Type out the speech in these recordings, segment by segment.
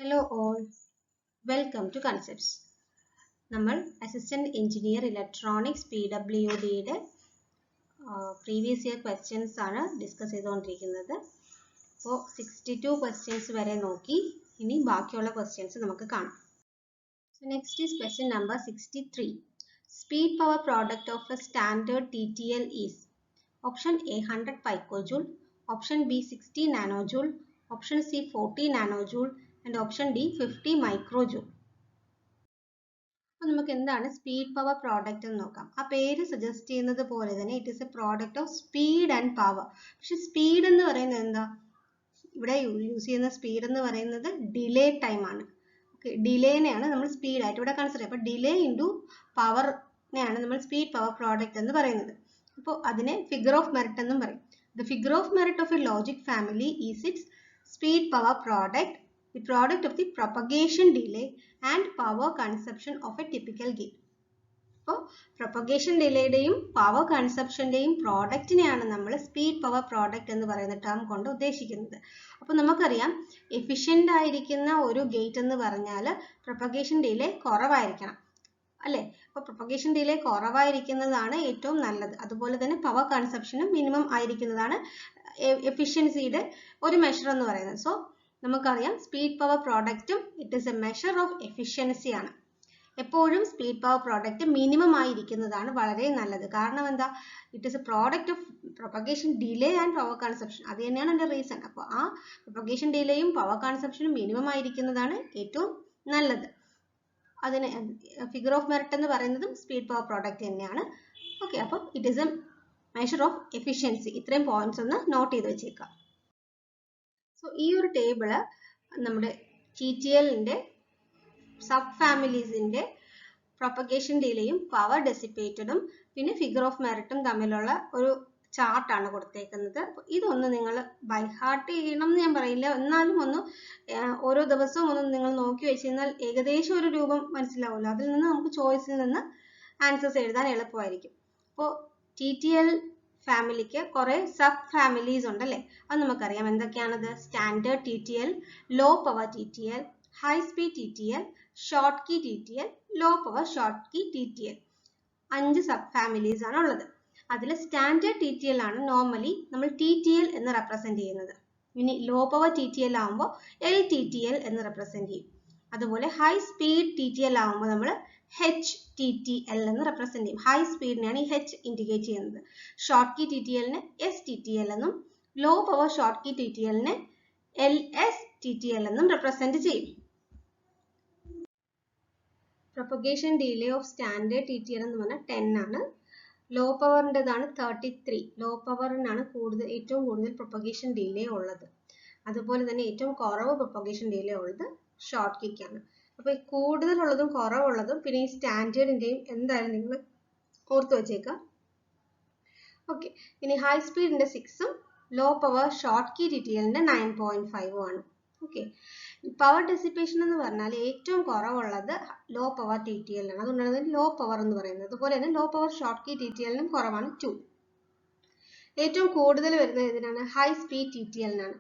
Hello all, welcome to Concepts. നമ്മൾ assistant engineer electronics PWDയുടെ previous year questions ആണ് discuss ചെയ്തുകൊണ്ടിരിക്കുന്നത്. അപ്പോൾ 62 ക്വസ്റ്റ്യൻസ് വരെ നോക്കി, ഇനി ബാക്കിയുള്ള ക്വസ്റ്റ്യൻസ് നമുക്ക് കാണാം. So next is question number 63. Speed power product of a standard TTL is option A 100 picojoule, option B 60 nanojoule, option C 40 nanojoule and option D 50 microjoule. അപ്പോൾ നമുക്ക് എന്താണ് സ്പീഡ് പവർ പ്രോഡക്റ്റ് എന്ന് നോക്കാം. ആ പേര് സജസ്റ്റ് ചെയ്യുന്നത് പോലെ തന്നെ it is a product of speed and power. പക്ഷെ സ്പീഡ് എന്ന് പറയുന്നത് എന്താ, ഇവിടെ യൂസ് ചെയ്യുന്ന സ്പീഡ് എന്ന് പറയുന്നത് ഡിലേ ടൈം ആണ്. ഓക്കെ, ഡിലേനെയാണ് നമ്മൾ സ്പീഡ് ആയിട്ട് ഇവിടെ കൺസിഡർ ചെയ്യുക. അപ്പോൾ ഡിലേ ഇൻറ്റു പവറിനെയാണ് നമ്മൾ സ്പീഡ് പവർ പ്രോഡക്റ്റ് എന്ന് പറയുന്നത്. അപ്പോൾ അതിനെ ഫിഗർ ഓഫ് മെറിറ്റ് എന്നും പറയും. The figure of merit of A logic family is it's speed power product, the product of the propagation delay and power consumption of a typical gate. അപ്പോൾ propagation ഡിലേയുടെയും power കൺസപ്ഷൻ്റെയും പ്രോഡക്റ്റിനെയാണ് നമ്മൾ speed power product എന്ന് പറയുന്ന term കൊണ്ട് ഉദ്ദേശിക്കുന്നത്. അപ്പോൾ നമുക്കറിയാം efficient ആയിരിക്കുന്ന ഒരു ഗേറ്റ് എന്ന് പറഞ്ഞാൽ പ്രൊപ്പഗേഷൻ ഡിലേ കുറവായിരിക്കണം അല്ലേ. അപ്പോൾ പ്രൊപ്പഗേഷൻ ഡിലേ കുറവായിരിക്കുന്നതാണ് ഏറ്റവും നല്ലത്. അതുപോലെ തന്നെ പവർ കൺസപ്ഷനും മിനിമം ആയിരിക്കുന്നതാണ് എഫിഷ്യൻസിയുടെ ഒരു മെഷർ എന്ന് പറയുന്നത്. സോ നമുക്കറിയാം സ്പീഡ് പവർ പ്രോഡക്റ്റും it is a measure of efficiency ആണ്. എപ്പോഴും സ്പീഡ് പവർ പ്രോഡക്റ്റ് മിനിമം ആയിരിക്കുന്നതാണ് വളരെ നല്ലത്. കാരണം എന്താ, it is a product of propagation delay and power consumption. അത് തന്നെയാണ് എൻ്റെ റീസൺ. അപ്പോൾ ആ പ്രൊപ്പഗേഷൻ ഡിലേയും പവർ കൺസപ്ഷനും മിനിമം ആയിരിക്കുന്നതാണ് ഏറ്റവും നല്ലത്. അതിന് ഫിഗർ ഓഫ് മെറിറ്റ് എന്ന് പറയുന്നതും സ്പീഡ് പവർ പ്രോഡക്റ്റ് തന്നെയാണ്. ഓക്കെ, അപ്പോൾ it is a measure of efficiency. ഇത്രയും പോയിന്റ്സ് ഒന്ന് നോട്ട് ചെയ്ത് വെച്ചേക്കാം. സോ ഈ ഒരു ടേബിള് നമ്മുടെ TTLന്റെ സബ് ഫാമിലീസിന്റെ പ്രൊപ്പഗേഷൻ ഡിലേയും പവർ ഡെസിപ്പേറ്റഡും പിന്നെ ഫിഗർ ഓഫ് മെറിറ്റും തമ്മിലുള്ള ഒരു ചാർട്ടാണ് കൊടുത്തേക്കുന്നത്. അപ്പോൾ ഇതൊന്ന് നിങ്ങൾ ബൈ ഹാർട്ട് ചെയ്യണം എന്ന് ഞാൻ പറയില്ല, എന്നാലും ഒന്ന് ഓരോ ദിവസവും ഒന്ന് നിങ്ങൾ നോക്കി വെച്ച് കഴിഞ്ഞാൽ ഏകദേശം ഒരു രൂപം മനസ്സിലാവുമല്ലോ. അതിൽ നിന്ന് നമുക്ക് ചോയ്സിൽ നിന്ന് ആൻസേഴ്സ് എഴുതാൻ എളുപ്പമായിരിക്കും. അപ്പോൾ TTL ഫാമിലിക്ക് കുറെ സബ് ഫാമിലീസ് ഉണ്ടല്ലേ. അത് നമുക്കറിയാം എന്തൊക്കെയാണത്. Standard TTL, low power TTL, high speed TTL, Schottky TTL, low power Schottky TTL. 5 sub families ആണ് ഉള്ളത്. അതിൽ സ്റ്റാൻഡേർഡ് TTL ആണ് നോർമലി നമ്മൾ TTL എന്ന് റെപ്രസെന്റ് ചെയ്യുന്നത്. ഇനി ലോ പവർ TTL ആകുമ്പോൾ LTTL എന്ന് റെപ്രസെന്റ് ചെയ്യും. അതുപോലെ ഹൈ സ്പീഡ് TTL ആകുമ്പോൾ നമ്മൾ HTTL എന്ന് റെപ്രസെന്റ് ചെയ്യും. ഹൈ സ്പീഡിനെയാണ് ഈ H ഇൻഡിക്കേറ്റ് ചെയ്യുന്നത്. ഷോർട്ട് കീ TTLനെ STTL എന്നും ലോ പവർ ഷോർട്ട് കീ TTLനെ LSTTL എന്നും റെപ്രസെന്റ് ചെയ്യും. Propagation delay of standard TTL എന്ന് പറഞ്ഞാൽ 10 ആണ്. ലോ പവറിൻ്റെതാണ് 33. ലോ പവറിനാണ് ഏറ്റവും കൂടുതൽ പ്രൊപ്പഗേഷൻ ഡിലേ ഉള്ളത്. അതുപോലെ തന്നെ ഏറ്റവും കുറവ് പ്രൊപ്പഗേഷൻ ഡിലേ ഉള്ളത് ഷോർട്ട് കീക്കാണ്. അപ്പോൾ ഈ കൂടുതലുള്ളതും കുറവുള്ളതും പിന്നെ ഈ സ്റ്റാൻഡേർഡിൻ്റെയും എന്തായാലും നിങ്ങൾ ഓർത്ത് വെച്ചേക്കുക. ഓക്കെ, ഇനി ഹൈ സ്പീഡിൻ്റെ 6ഉം ലോ പവർ ഷോർട്ട് കീ TTLന്റെ 9.5 ആണ്. ഓക്കെ, പവർ ഡെസിപ്പേഷൻ എന്ന് പറഞ്ഞാൽ ഏറ്റവും കുറവുള്ളത് ലോ പവർ TTL ആണ്. അതുകൊണ്ടാണ് ലോ പവർ എന്ന് പറയുന്നത്. അതുപോലെ തന്നെ ലോ പവർ ഷോർട്ട് കീ TTLനും കുറവാണ് 2. ഏറ്റവും കൂടുതൽ വരുന്നത് ഇതിനാണ് ഹൈ സ്പീഡ് TTLനാണ്.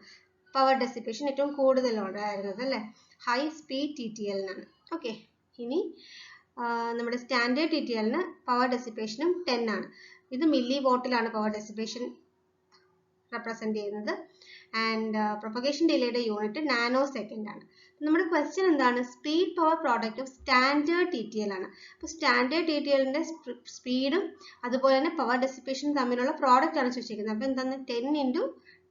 പവർ ഡെസിപ്പേഷൻ ഏറ്റവും കൂടുതലുണ്ടായിരുന്നത് അല്ലേ, ഹൈ സ്പീഡ് TTLനാണ്. ഓക്കെ, ഇനി നമ്മുടെ സ്റ്റാൻഡേർഡ് TTLന് പവർ ഡെസിപ്പേഷനും 10 ആണ്. ഇത് മില്ലി വോട്ടിലാണ് പവർ ഡെസിപ്പേഷൻ റെപ്രസെന്റ് ചെയ്യുന്നത്. ആൻഡ് പ്രൊപ്പഗേഷൻ ഡിലേയുടെ യൂണിറ്റ് നാനോ സെക്കൻഡ് ആണ്. നമ്മുടെ ക്വസ്റ്റ്യൻ എന്താണ്, speed power product of standard TTL ആണ്. അപ്പോൾ സ്റ്റാൻഡേർഡ് TTLന്റെ സ്പീഡും അതുപോലെ തന്നെ പവർ ഡെസിപ്പേഷനും തമ്മിലുള്ള പ്രോഡക്റ്റ് ആണ് ചോദിച്ചിരിക്കുന്നത്. അപ്പോൾ എന്താണ് 10 ×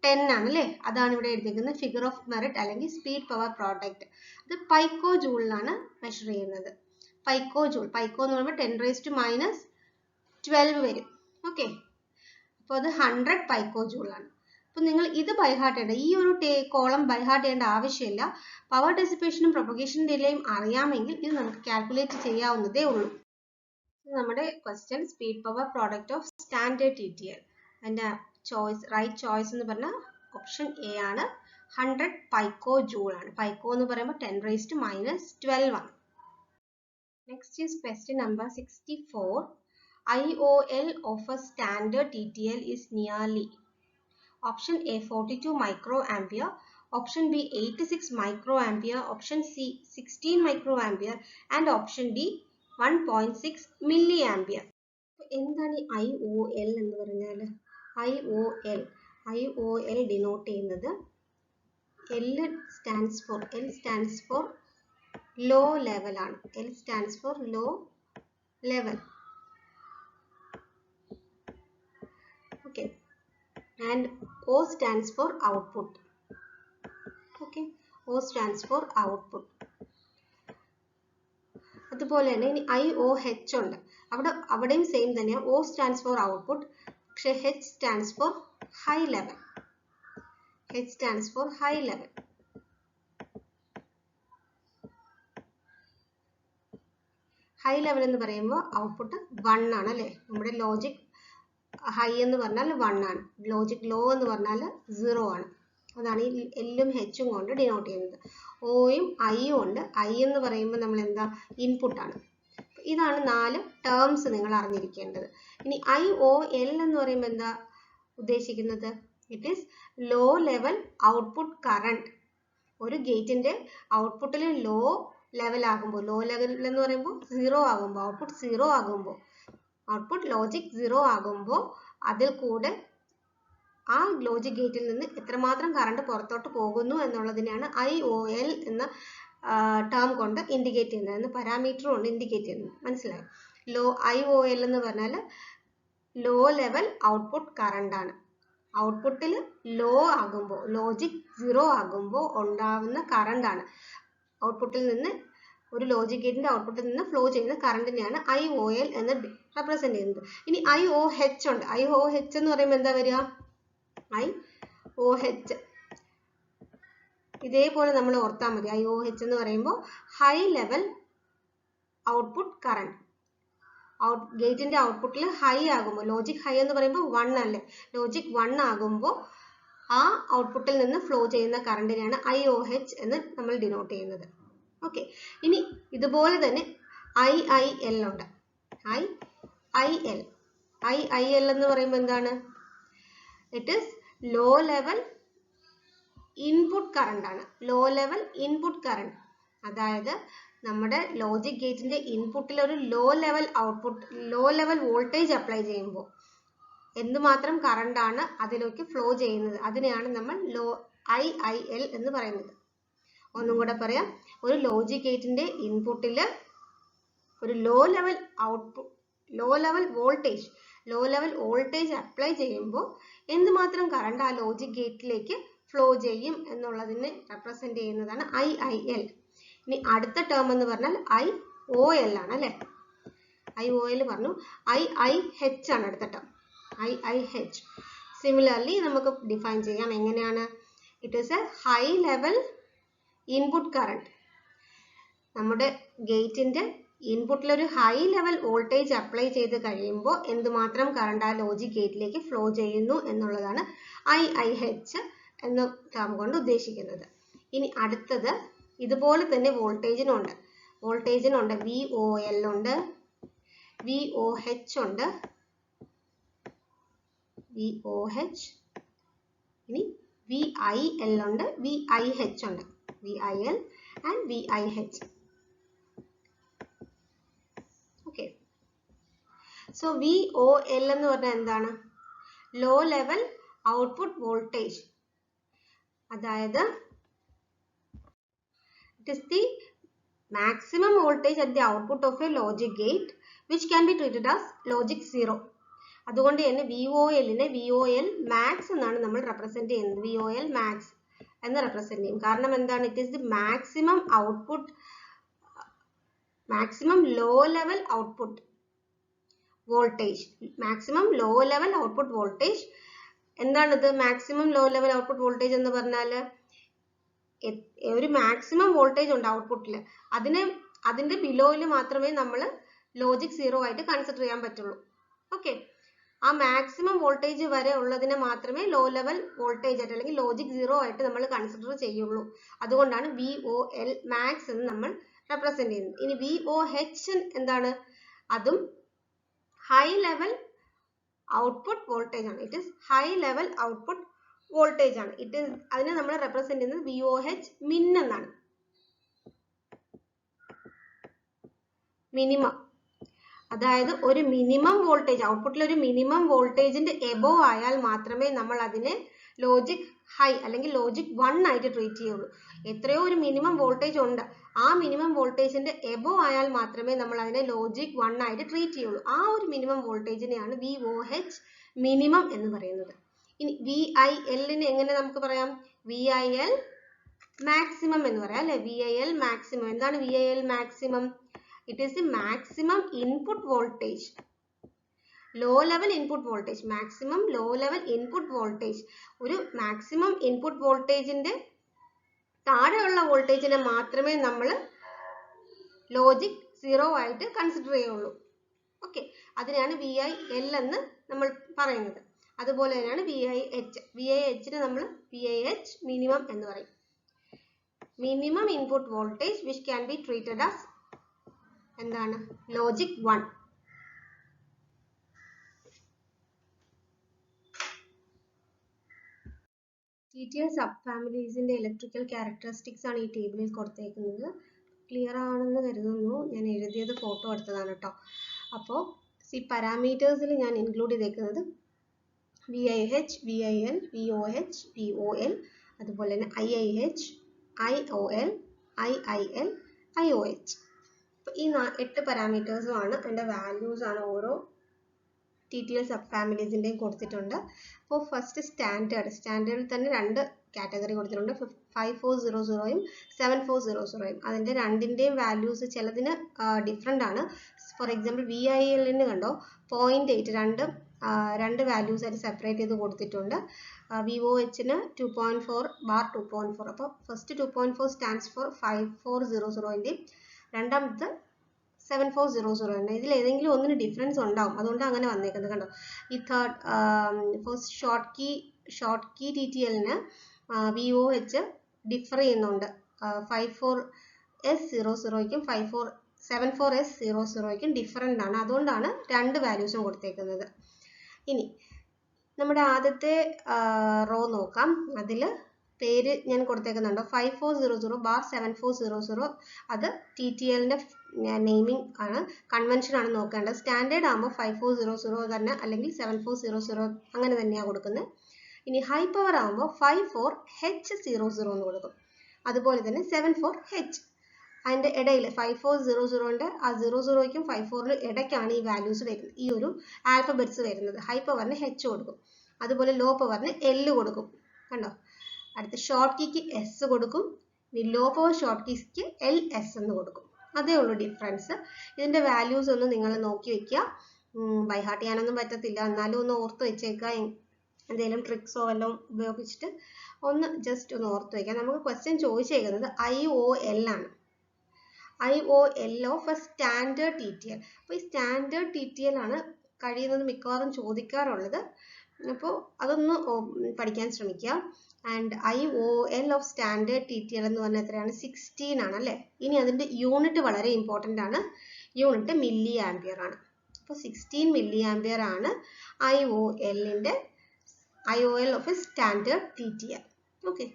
10 ആണ് അല്ലേ. അതാണ് ഇവിടെ എഴുതിയിരിക്കുന്നത് ഫിഗർ ഓഫ് മെറിറ്റ് അല്ലെങ്കിൽ സ്പീഡ് പവർ പ്രോഡക്റ്റ്. അത് പൈക്കോ ജൂളിലാണ് മെഷർ ചെയ്യുന്നത്. പൈക്കോ ജൂൾ, പൈക്കോ എന്ന് പറയുമ്പോൾ 10⁻12 വരും. ഓക്കെ, അപ്പോൾ അത് 100 പൈക്കോ ജൂളാണ്. അപ്പോൾ നിങ്ങൾ ഇത് ബൈ ഹാർട്ട് ചെയ്യേണ്ട, ഈ ഒരു കോളം ബൈ ഹാർട്ട് ചെയ്യേണ്ട ആവശ്യമില്ല. പവർ ഡെസിപ്പേഷനും പ്രൊപ്പഗേഷൻ ഡിലേയും അറിയാമെങ്കിൽ ഇത് നമുക്ക് കാൽക്കുലേറ്റ് ചെയ്യാവുന്നതേ ഉള്ളൂ. നമ്മുടെ question speed power product of standard TTL. അതിൻ്റെ ചോയ്സ്, റൈറ്റ് ചോയ്സ് എന്ന് പറഞ്ഞാൽ ഓപ്ഷൻ A ആണ്. 100 പൈക്കോ ജൂൾ ആണ്. പൈക്കോ എന്ന് പറയുമ്പോൾ 10⁻12 ആണ്. Next is question number 64. IOL of a standard TTL is nearly option A 42 microampere, option B 86 microampere, option C 16 microampere and option D 1.6 milliampere. എന്താണ് ഈ IOL എന്ന് പറഞ്ഞാൽ? IOL ഡിനോട്ട് ചെയ്യുന്നത് L stands for low level ആണ്. L stands for low level. Okay. And O stands for output. Okay. O stands for output. അതുപോലെ തന്നെ ഇനി IOH ഉണ്ട്. അവിടെയും സെയിം തന്നെയാണ്. O stands for output. പക്ഷേ H stands for high level. H stands for high level. High level എന്ന് പറയുമ്പോൾ output 1 ആണ് അല്ലേ? നമ്മുടെ ലോജിക് ഹൈ എന്ന് പറഞ്ഞാൽ 1 ആണ്. ലോജിക് ലോ എന്ന് പറഞ്ഞാൽ 0 ആണ്. അതാണ് ഈ എല്ലും ഹെച്ചും കൊണ്ട് ഡിനോട്ട് ചെയ്യുന്നത്. ഓയും ഐയും ഉണ്ട്. ഐ എന്ന് പറയുമ്പോൾ നമ്മൾ എന്താ? ഇൻപുട്ടാണ്. ഇതാണ് 4 ടേംസ് നിങ്ങൾ അറിഞ്ഞിരിക്കേണ്ടത്. ഇനി IOL എന്ന് പറയുമ്പോൾ എന്താ ഉദ്ദേശിക്കുന്നത്? It is low level output current. ഒരു ഗേറ്റിന്റെ ഔട്ട്പുട്ടിൽ ലോ ലെവൽ ആകുമ്പോൾ, ലോ ലെവൽ എന്ന് പറയുമ്പോൾ 0 ആകുമ്പോൾ, ഔട്ട്പുട്ട് 0 ആകുമ്പോൾ, ഔട്ട്പുട്ട് ലോജിക് 0 ആകുമ്പോൾ അതിൽ കൂടെ ആ ലോജിക് ഗേറ്റിൽ നിന്ന് എത്രമാത്രം കറണ്ട് പുറത്തോട്ട് പോകുന്നു എന്നുള്ളതിനെയാണ് IOL എന്ന ടേം കൊണ്ട് ഇൻഡിക്കേറ്റ് ചെയ്യുന്നത്. എന്ന് പാരാമീറ്റർ കൊണ്ട് ഇൻഡിക്കേറ്റ് ചെയ്യുന്നത്. മനസ്സിലായോ? IOL എന്ന് പറഞ്ഞാൽ ലോ ലെവൽ ഔട്ട്പുട്ട് കറണ്ട് ആണ്. ഔട്ട്പുട്ടിൽ ലോ ആകുമ്പോൾ, ലോജിക് 0 ആകുമ്പോൾ ഉണ്ടാവുന്ന കറണ്ട് ആണ്. ഔട്ട്പുട്ടിൽ നിന്ന് ഒരു ലോജിക് ഗേറ്റിന്റെ ഔട്ട്പുട്ടിൽ നിന്ന് ഫ്ലോ ചെയ്യുന്ന കറണ്ടിനെയാണ് IOL എന്ന് റെപ്രസെന്റ് ചെയ്യുന്നത്. ഇനി IOH ഉണ്ട്. IOH എന്ന് പറയുമ്പോൾ എന്താ വരിക? IOH ഇതേപോലെ നമ്മൾ ഓർത്താൽ മതി. IOH എന്ന് പറയുമ്പോൾ ഹൈ ലെവൽ ഔട്ട്പുട്ട് കറണ്ട്. ഗേറ്റിന്റെ ഔട്ട്പുട്ടിൽ ഹൈ ആകുമ്പോൾ, ലോജിക് ഹൈ എന്ന് പറയുമ്പോൾ 1 അല്ലേ? ലോജിക് 1 ആകുമ്പോൾ ആ ഔട്ട്പുട്ടിൽ നിന്ന് ഫ്ലോ ചെയ്യുന്ന കറണ്ടിനെയാണ് IOH എന്ന് നമ്മൾ ഡിനോട്ട് ചെയ്യുന്നത്. ഓക്കെ. ഇനി ഇതുപോലെ തന്നെ IIL ഉണ്ട്. IIL എന്ന് പറയുമ്പോൾ എന്താണ്? It is low level input current ആണ്. ലോ ലെവൽ ഇൻപുട്ട് കറണ്ട്, അതായത് നമ്മുടെ ലോജിക് ഗേറ്റിന്റെ ഇൻപുട്ടിൽ ഒരു low level output, low level voltage apply ചെയ്യുമ്പോൾ എന്തുമാത്രം കറണ്ട് ആണ് അതിലേക്ക് ഫ്ലോ ചെയ്യുന്നത്, അതിനെയാണ് നമ്മൾ IIL എന്ന് പറയുന്നത്. ഒന്നും കൂടെ പറയാം. ഒരു ലോജിക് ഗേറ്റിന്റെ ഇൻപുട്ടിൽ ഒരു ലോ ലെവൽ വോൾട്ടേജ് അപ്ലൈ ചെയ്യുമ്പോൾ എന്തുമാത്രം കറണ്ട് ആ ലോജിക് ഗേറ്റിലേക്ക് ഫ്ലോ ചെയ്യും എന്നുള്ളതിനെ റെപ്രസെന്റ് ചെയ്യുന്നതാണ് IIL. ഇനി അടുത്ത ടേം എന്ന് പറഞ്ഞാൽ IOL ആണ് അല്ലേ? IOL പറഞ്ഞു. IIH ആണ് അടുത്ത ടേം. IIH സിമിലർലി നമുക്ക് ഡിഫൈൻ ചെയ്യാം. എങ്ങനെയാണ്? It is A high level input current. നമ്മുടെ ഗേറ്റിന്റെ ഇൻപുട്ടിൽ ഒരു ഹൈ ലെവൽ വോൾട്ടേജ് അപ്ലൈ ചെയ്ത് കഴിയുമ്പോൾ എന്തുമാത്രം കറണ്ട് ആ ലോജിക് ഗേറ്റിലേക്ക് ഫ്ലോ ചെയ്യുന്നു എന്നുള്ളതാണ് IIH എന്ന ടേം കൊണ്ട് ഉദ്ദേശിക്കുന്നത്. ഇനി അടുത്തത് ഇതുപോലെ തന്നെ വോൾട്ടേജിനുണ്ട്. VOL ഉണ്ട്, VOH ഉണ്ട്, VOH. ഇനി VIL ഉണ്ട്, VIH ഉണ്ട്. VIL and VIH. Okay. So VOL എന്ന് പറഞ്ഞാൽ എന്താണ്? Low level output voltage. അതായത് it is the maximum voltage at the output of a logic gate which can be treated as logic 0. അതുകൊണ്ട് തന്നെ VOL-നെ VOL max എന്നാണ് നമ്മൾ represent ചെയ്യുന്നത്. VOL max എന്ന് റെപ്രസെന്റ് ചെയ്യും. കാരണം എന്താണ്? It is the maximum low level output voltage. maximum low level output voltage എന്താണിത്? maximum low level output voltage എന്ന് പറഞ്ഞാൽ ഒരു മാക്സിമം വോൾട്ടേജ് ഉണ്ട് ഔട്ട്പുട്ടിൽ, അതിന്റെ ബിലോയിൽ മാത്രമേ നമ്മൾ ലോജിക് 0 ആയിട്ട് കൺസിഡർ ചെയ്യാൻ പറ്റുള്ളൂ. ഓക്കെ. ആ മാക്സിമം വോൾട്ടേജ് വരെ ഉള്ളതിനെ മാത്രമേ ലോ ലെവൽ വോൾട്ടേജ് ആയിട്ട് അല്ലെങ്കിൽ ലോജിക് 0 ആയിട്ട് നമ്മൾ കൺസിഡർ ചെയ്യുള്ളൂ. അതുകൊണ്ടാണ് VOL മാക്സ് എന്ന് നമ്മൾ റെപ്രസെന്റ് ചെയ്യുന്നത്. ഇനി VOH എന്താണ്? അതും ഹൈ ലെവൽ ഔട്ട്പുട്ട് വോൾട്ടേജ് ആണ്. It is high level output voltage ആണ്. അതിനെ നമ്മൾ റെപ്രസെന്റ് ചെയ്യുന്നത് VOH min എന്നാണ്. മിനിമം, അതായത് ഒരു മിനിമം വോൾട്ടേജ്, ഔട്ട്പുട്ടിൽ ഒരു മിനിമം വോൾട്ടേജിന്റെ എബോവ് ആയാൽ മാത്രമേ നമ്മൾ അതിനെ ലോജിക് ഹൈ അല്ലെങ്കിൽ ലോജിക് 1 ആയിട്ട് ട്രീറ്റ് ചെയ്യുള്ളൂ. എത്രയോ ഒരു മിനിമം വോൾട്ടേജ് ഉണ്ട്, ആ മിനിമം വോൾട്ടേജിന്റെ എബോവ് ആയാൽ മാത്രമേ നമ്മൾ അതിനെ ലോജിക് 1 ആയിട്ട് ട്രീറ്റ് ചെയ്യുള്ളൂ. ആ ഒരു മിനിമം വോൾട്ടേജിനെയാണ് VOH മിനിമം എന്ന് പറയുന്നത്. ഇനി VIL-നെ എങ്ങനെ നമുക്ക് പറയാം? VIL മാക്സിമം എന്ന് പറയാം അല്ലെ? VIL maximum. എന്താണ് VIL maximum? It is the maximum input voltage. Low level input voltage. Maximum low level input voltage. ഒരു maximum input voltageന്റെ താഴെയുള്ള വോൾട്ടേജിനെ മാത്രമേ നമ്മൾ ലോജിക് 0 ആയിട്ട് കൺസിഡർ ചെയ്യുള്ളൂ. ഓക്കെ, അതിനാണ് VIL എന്ന് നമ്മൾ പറയുന്നത്. അതുപോലെ തന്നെയാണ് VIH. VIH-നെ നമ്മൾ VIH മിനിമം എന്ന് പറയും. Minimum input voltage which can be treated as എന്താണ്? ലോജിക് 1. TTL സബ് ഫാമിലീസിന്റെ ഇലക്ട്രിക്കൽ ക്യാരക്ടറിസ്റ്റിക്സ് ആണ് ഈ ടേബിളിൽ കൊടുത്തേക്കുന്നത്. ക്ലിയർ ആണെന്ന് കരുതുന്നു. ഞാൻ എഴുതിയത് ഫോട്ടോ എടുത്തതാണ് കേട്ടോ. അപ്പോൾ പാരാമീറ്റേഴ്സിൽ ഞാൻ ഇൻക്ലൂഡ് ചെയ്തേക്കുന്നത് VIH, VIL, VOH, VOL, അതുപോലെ തന്നെ IIH, IOL, IIL, IOH. ഈ 8 പാരാമീറ്റേഴ്സും ആണ്, അതിൻ്റെ വാല്യൂസ് ആണ് ഓരോ TTL സബ് ഫാമിലീസിൻ്റെയും കൊടുത്തിട്ടുണ്ട്. അപ്പോൾ ഫസ്റ്റ് സ്റ്റാൻഡേർഡിൽ തന്നെ 2 കാറ്റഗറി കൊടുത്തിട്ടുണ്ട്. 5400-യും 7400-യും. അതിൻ്റെ രണ്ടിൻ്റെയും വാല്യൂസ് ചിലതിന് ഡിഫറെൻ്റ് ആണ്. ഫോർ എക്സാമ്പിൾ VIL-ന് കണ്ടോ 0.8 രണ്ട് വാല്യൂസ് ആയിട്ട് സെപ്പറേറ്റ് ചെയ്ത് കൊടുത്തിട്ടുണ്ട്. VOH-ന് 2.4/2.4. അപ്പോൾ ഫസ്റ്റ് 2.4 സ്റ്റാൻഡ്സ് ഫോർ 5400-ൻ്റെയും രണ്ടാമത്തെ 7400 ആണ്. ഇതിൽ ഏതെങ്കിലും ഒന്നിന് ഡിഫറൻസ് ഉണ്ടാവും, അതുകൊണ്ട് അങ്ങനെ വന്നേക്കുന്നത് കണ്ടോ. ഈ ഫസ്റ്റ് ഷോർട്ട് കീ TTL-ന് VOH ഡിഫർ ചെയ്യുന്നുണ്ട്. 54S00-ക്കും 74S00-ക്കും ഡിഫറൻ്റ് ആണ്. അതുകൊണ്ടാണ് 2 വാല്യൂസും കൊടുത്തേക്കുന്നത്. ഇനി നമ്മുടെ ആദ്യത്തെ റോ നോക്കാം. അതിൽ പേര് ഞാൻ കൊടുത്തേക്കുന്നുണ്ടോ 5400/7400. അത് TTL-ന്റെ നെയിമിംഗ് ആണ്, കൺവെൻഷൻ ആണ് നോക്കേണ്ടത്. സ്റ്റാൻഡേർഡ് ആകുമ്പോൾ 5400 തന്നെ അല്ലെങ്കിൽ 7400 അങ്ങനെ തന്നെയാണ് കൊടുക്കുന്നത്. ഇനി ഹൈ പവർ ആകുമ്പോൾ 54H00 എന്ന് കൊടുക്കും. അതുപോലെ തന്നെ 74H. അതിൻ്റെ ഇടയിൽ 5400-ൻ്റെ ആ 00-ക്കും 54-നും ഇടയ്ക്കാണ് ഈ വാല്യൂസ് വരുന്നത്, ഈ ഒരു ആൽഫബറ്റ്സ് വരുന്നത്. ഹൈ പവറിന് H കൊടുക്കും, അതുപോലെ ലോ പവറിന് L കൊടുക്കും. കണ്ടോ, അടുത്ത ഷോർട്ട് കീക്ക് S കൊടുക്കും, ലോ പവർ ഷോർട്ട് കീക്ക് LS എന്ന് കൊടുക്കും. അതേ ഉള്ളൂ ഡിഫറൻസ്. ഇതിൻ്റെ വാല്യൂസ് ഒന്ന് നിങ്ങൾ നോക്കി വെക്കുക. ബൈ ഹാർട്ട് ചെയ്യാനൊന്നും പറ്റത്തില്ല, എന്നാലും ഒന്ന് ഓർത്ത് വെച്ചേക്കുക. എന്തെങ്കിലും ട്രിക്സോ വല്ലതും ഉപയോഗിച്ചിട്ട് ഒന്ന് ജസ്റ്റ് ഒന്ന് ഓർത്ത് വയ്ക്കുക. നമുക്ക് ക്വസ്റ്റ്യൻ ചോദിച്ചേക്കുന്നത് IOL ആണ്. IOL of A standard TTL. അപ്പോൾ ഈ സ്റ്റാൻഡേർഡ് TTL ആണ് കഴിയുന്നത് മിക്കവാറും ചോദിക്കാറുള്ളത്. അപ്പോൾ അതൊന്ന് പഠിക്കാൻ ശ്രമിക്കുക. And IOL of standard TTL എന്ന് പറഞ്ഞാൽ എത്രയാണ്? 16 ആണ് അല്ലേ. ഇനി അതിൻ്റെ യൂണിറ്റ് വളരെ ഇമ്പോർട്ടൻ്റ് ആണ്. യൂണിറ്റ് മില്ലി ആംപിയർ ആണ്. അപ്പോൾ 16 മില്ലി ആംപിയർ ആണ് IOL of A standard TTL. Okay,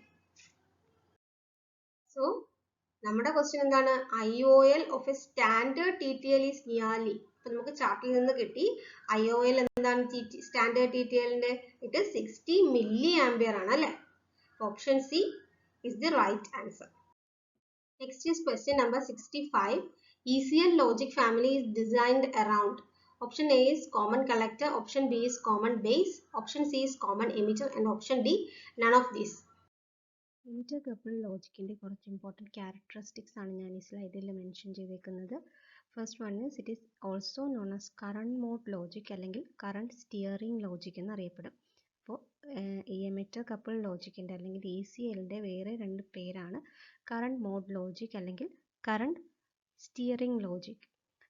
so നമ്മുടെ ക്വസ്റ്റ്യൻ എന്താണ്? IOL of A standard TTL is nearly. അപ്പോൾ നമുക്ക് ചാർട്ടിൽ നിന്ന് കിട്ടി IOL എന്താണ് സ്റ്റാൻഡേർഡ് TTL-ന്റെ? ഇറ്റ് 60 മില്ലി ആംപിയർ ആണ് അല്ലേ. Option C is the right answer. Next is question number 65. ECL logic family is designed around. Option A is common collector, option B is common base, option C is common emitter, and option D none of these. Intercoupled logic-ന്റെ കുറച്ച് important characteristics ആണ് ഞാൻ ഈ സ്ലൈഡിൽ mention ചെയ്തേക്കുന്നത്. First one is it is also known as current mode logic അല്ലെങ്കിൽ current steering logic എന്നറിയപ്പെടും. അപ്പോൾ ഈ emitter couple ലോജിക്കിൻ്റെ അല്ലെങ്കിൽ ECL-ന്റെ വേറെ 2 പേരാണ് കറണ്ട് മോഡ് ലോജിക് അല്ലെങ്കിൽ current steering logic.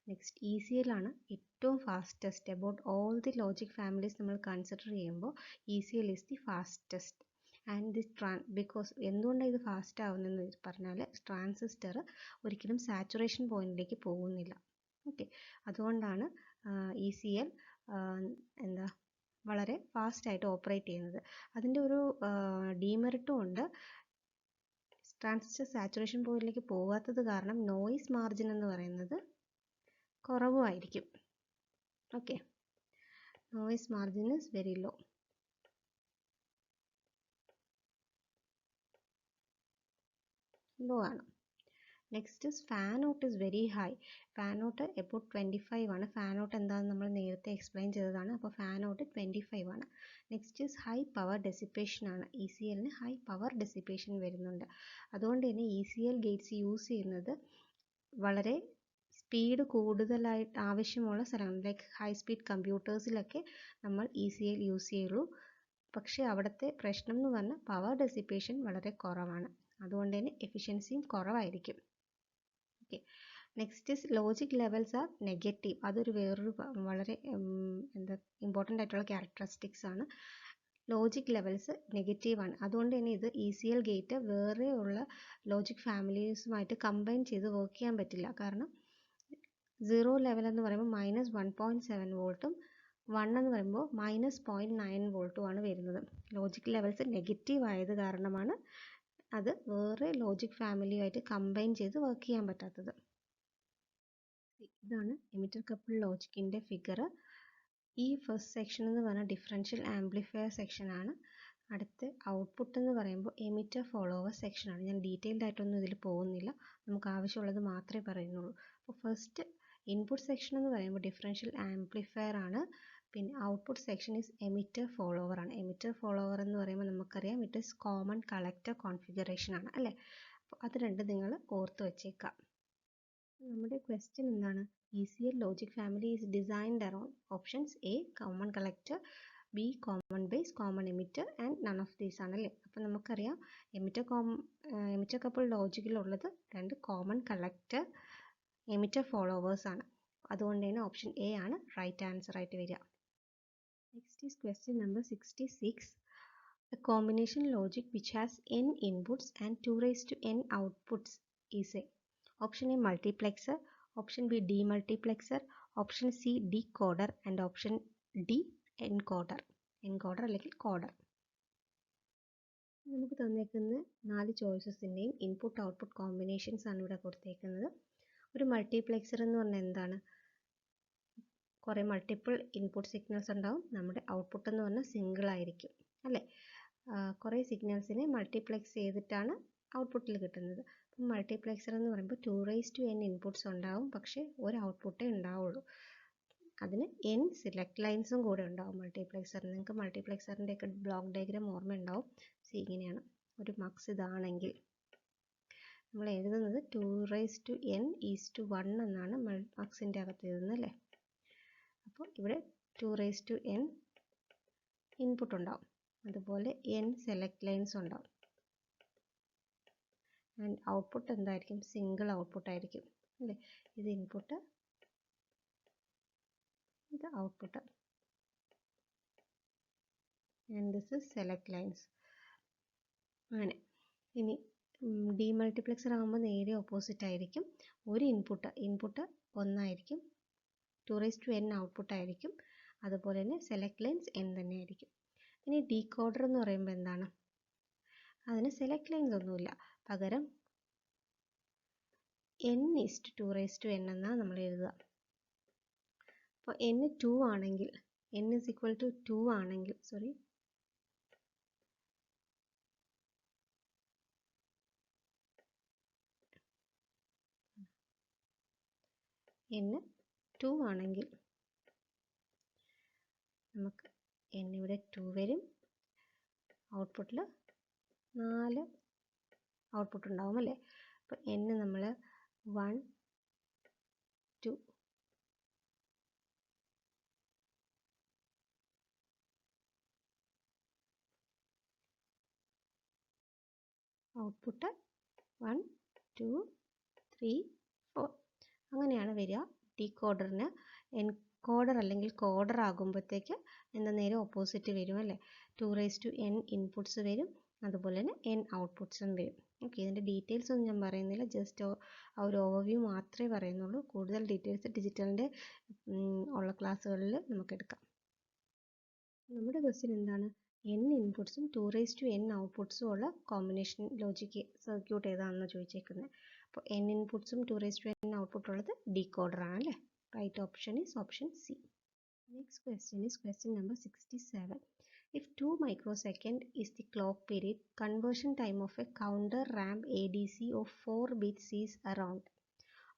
Next ECL ആണ് ഏറ്റവും fastest. About all the logic families നമ്മൾ കൺസിഡർ ചെയ്യുമ്പോൾ ECL is the fastest. And this because എന്തുകൊണ്ടാണ് ഇത് ഫാസ്റ്റ് ആവുന്നതെന്ന് പറഞ്ഞാൽ ട്രാൻസിസ്റ്റർ ഒരിക്കലും സാച്ചുറേഷൻ പോയിന്റിലേക്ക് പോകുന്നില്ല. ഓക്കെ, അതുകൊണ്ടാണ് ECL വളരെ ഫാസ്റ്റായിട്ട് ഓപ്പറേറ്റ് ചെയ്യുന്നത്. അതിൻ്റെ ഒരു ഡീമെറിറ്റും ഉണ്ട്. ട്രാൻസിസ്റ്റർ സാച്ചുറേഷൻ പോയിന്റിലേക്ക് പോകാത്തത് കാരണം നോയിസ് മാർജിൻ എന്ന് പറയുന്നത് കുറവുമായിരിക്കും. Okay, noise margin is very low. ആണ്. Next fan out is very high. Fan out about 25 ആണ്. ഫാൻ ഔട്ട് എന്താണെന്ന് നമ്മൾ നേരത്തെ എക്സ്പ്ലെയിൻ ചെയ്തതാണ്. അപ്പോൾ ഫാൻ ഔട്ട് 25 ആണ്. Next is high power dissipation ആണ്. ECLന് ഹൈ പവർ ഡെസിപ്പേഷൻ വരുന്നുണ്ട്. അതുകൊണ്ട് തന്നെ ECL ഗേറ്റ്സ് യൂസ് ചെയ്യുന്നത് വളരെ സ്പീഡ് കൂടുതലായിട്ട് ആവശ്യമുള്ള സ്ഥലങ്ങൾ, ലൈക്ക് ഹൈ സ്പീഡ് കമ്പ്യൂട്ടേഴ്സിലൊക്കെ നമ്മൾ ECL യൂസ് ചെയ്യുള്ളൂ. പക്ഷേ അവിടുത്തെ പ്രശ്നം എന്ന് പറഞ്ഞാൽ പവർ ഡെസിപ്പേഷൻ വളരെ കുറവാണ്. അതുകൊണ്ട് തന്നെ എഫിഷ്യൻസിയും കുറവായിരിക്കും. Okay, next is logic levels are negative. അതൊരു വേറൊരു വളരെ ഇമ്പോർട്ടൻ്റ് ആയിട്ടുള്ള ക്യാരക്ടറിസ്റ്റിക്സ് ആണ്. ലോജിക് ലെവൽസ് നെഗറ്റീവ് ആണ്. അതുകൊണ്ട് തന്നെ ഇത് ECL ഗേറ്റ് വേറെ ഉള്ള ലോജിക് ഫാമിലീസുമായിട്ട് കമ്പൈൻ ചെയ്ത് വർക്ക് ചെയ്യാൻ പറ്റില്ല. കാരണം 0 ലെവൽ എന്ന് പറയുമ്പോൾ -1.7 വോൾട്ടും 1 എന്ന് പറയുമ്പോൾ -0.9 വോൾട്ടുമാണ് വരുന്നത്. ലോജിക് ലെവൽസ് നെഗറ്റീവ് ആയത് കാരണമാണ് അത് വേറെ ലോജിക് ഫാമിലിയുമായിട്ട് കമ്പൈൻ ചെയ്ത് വർക്ക് ചെയ്യാൻ പറ്റാത്തത്. ഇതാണ് എമിറ്റർ കപ്പിൾ ലോജിക്കിൻ്റെ ഫിഗർ. ഈ ഫസ്റ്റ് സെക്ഷൻ എന്ന് പറഞ്ഞാൽ ഡിഫറൻഷ്യൽ ആംപ്ലിഫയർ സെക്ഷൻ ആണ്. അടുത്ത് ഔട്ട്പുട്ട് എന്ന് പറയുമ്പോൾ എമിറ്റർ ഫോളോവർ സെക്ഷൻ ആണ്. ഞാൻ ഡീറ്റെയിൽഡ് ആയിട്ടൊന്നും ഇതിൽ പോകുന്നില്ല, നമുക്ക് ആവശ്യമുള്ളത് മാത്രമേ പറയുന്നുള്ളൂ. അപ്പോൾ ഫസ്റ്റ് ഇൻപുട്ട് സെക്ഷൻ എന്ന് പറയുമ്പോൾ ഡിഫറൻഷ്യൽ ആംപ്ലിഫയർ ആണ്. പിന്നെ output section is emitter follower ആണ്. എമിറ്റർ ഫോളോവർ എന്ന് പറയുമ്പോൾ നമുക്കറിയാം it is common collector configuration ആണ് അല്ലേ. അപ്പോൾ അത് രണ്ടും നിങ്ങൾ ഓർത്ത് വെച്ചേക്കാം. നമ്മുടെ ക്വസ്റ്റ്യൻ എന്താണ്? ECL logic family is designed around options A common collector, B common base, common emitter and none of these ആണല്ലേ. അപ്പോൾ നമുക്കറിയാം എമിറ്റർ കപ്പിൾ ലോജിക്കിലുള്ളത് രണ്ട് കോമൺ കളക്ടർ, എമിറ്റർ ഫോളോവേഴ്സ് ആണ്. അതുകൊണ്ട് തന്നെ ഓപ്ഷൻ എ ആണ് റൈറ്റ് ആൻസർ ആയിട്ട് വരിക. Next is question number 66. A combination logic which has n inputs and 2 raised to n outputs is a option A multiplexer, option B demultiplexer, option C decoder and option D encoder. Encoder അല്ലെങ്കിൽ കോഡർ. നമുക്ക് തന്നേക്കുന്ന 4 ചോയ്സസിൻ്റെയും input output combinations ആണ് ഇവിടെ കൊടുത്തേക്കുന്നത്. ഒരു multiplexer എന്ന് പറഞ്ഞാൽ എന്താണ്? കുറേ മൾട്ടിപ്പിൾ ഇൻപുട്ട് സിഗ്നൽസ് ഉണ്ടാവും. നമ്മുടെ ഔട്ട്പുട്ട് എന്ന് പറഞ്ഞാൽ സിംഗിൾ ആയിരിക്കും അല്ലേ. കുറേ സിഗ്നൽസിനെ മൾട്ടിപ്ലെക്സ് ചെയ്തിട്ടാണ് ഔട്ട്പുട്ടിൽ കിട്ടുന്നത്. അപ്പം മൾട്ടിപ്ലെക്സർ എന്ന് പറയുമ്പോൾ 2 raised to n ഇൻപുട്ട്സ് ഉണ്ടാവും, പക്ഷേ ഒരു ഔട്ട്പുട്ടേ ഉണ്ടാവുള്ളൂ. അതിന് n സെലക്ട് ലൈൻസും കൂടെ ഉണ്ടാവും മൾട്ടിപ്ലെക്സറിന്. നിങ്ങൾക്ക് മൾട്ടിപ്ലെക്സറിൻ്റെ ഒക്കെ ബ്ലോക്ക് ഡയഗ്രാം ഓർമ്മ ഉണ്ടാവും. ഇങ്ങനെയാണ് ഒരു മക്സ് ഇതാണെങ്കിൽ നമ്മൾ എഴുതുന്നത് 2 raised to n is to 1 എന്നാണ് മക്സിൻ്റെ അകത്ത് എഴുതുന്നത് അല്ലേ. അപ്പോൾ ഇവിടെ 2 raised to n ഇൻപുട്ട് ഉണ്ടാവും, അതുപോലെ n സെലക്ട് ലൈൻസ് ഉണ്ടാവും. ആൻഡ് ഔട്ട്പുട്ട് എന്തായിരിക്കും? സിംഗിൾ ഔട്ട്പുട്ട് ആയിരിക്കും അല്ലേ. ഇത് ഇൻപുട്ട്, ഇത് output, and this is select lines. അങ്ങനെ. ഇനി ഡീമൾട്ടിപ്ലെക്സർ ആകുമ്പോൾ നേരെ ഓപ്പോസിറ്റ് ആയിരിക്കും. ഒരു ഇൻപുട്ട് ഒന്നായിരിക്കും, 2 raised to n ഔട്ട്പുട്ട് ആയിരിക്കും, അതുപോലെ തന്നെ സെലക്ട് ലൈൻസ് n തന്നെ ആയിരിക്കും. ഇനി ഡീകോഡർ എന്ന് പറയുമ്പോൾ എന്താണ്? അതിന് സെലക്ട് ലൈൻസ് ഒന്നുമില്ല, പകരം n is to 2 raised to n എന്നാണ് നമ്മൾ എഴുതുക. അപ്പോൾ n 2 ആണെങ്കിൽ, n is equal to 2 ആണെങ്കിൽ, n 2 ആണെങ്കിൽ നമുക്ക് n ഇവിടെ 2 വരും, ഔട്ട്പുട്ടിൽ 4 ഔട്ട്പുട്ട് ഉണ്ടാവും അല്ലേ. അപ്പോൾ n നമ്മൾ 1 2 ഔട്ട്പുട്ട് 1 2 3 4 അങ്ങനെയാണ് വരിക. ഡീകോഡറിന് എൻകോഡർ അല്ലെങ്കിൽ കോഡർ ആകുമ്പോഴത്തേക്ക് എന്താ നേരെ ഓപ്പോസിറ്റ് വരും അല്ലേ. 2 raised to n ഇൻപുട്ട്സ് വരും, അതുപോലെ തന്നെ n ഔട്ട്പുട്ട്സും വരും. ഓക്കെ, ഇതിൻ്റെ ഡീറ്റെയിൽസ് ഒന്നും ഞാൻ പറയുന്നില്ല, ജസ്റ്റ് ആ ഒരു ഓവർവ്യൂ മാത്രമേ പറയുന്നുള്ളൂ. കൂടുതൽ ഡീറ്റെയിൽസ് ഡിജിറ്റലിൻ്റെ ഉള്ള ക്ലാസ്സുകളിൽ നമുക്ക് എടുക്കാം. നമ്മുടെ ക്വസ്റ്റ്യൻ എന്താണ്? n ഇൻപുട്സും 2n ഔട്ട്പുട്സും ഉള്ള കോമ്പിനേഷൻ ലോജിക് സർക്യൂട്ട് ഏതാണെന്ന് ചോദിച്ചേക്കുന്നത്. അപ്പോൾ n ഇൻപുട്സും 2n ഔട്ട്പുട്ട് ഉള്ളത് ഡീകോഡർ ആണ് അല്ലേ? Right option is option C. Next question is question number 67. If 2 microsecond is the clock period, conversion time of a counter ramp ADC of 4 bits is around.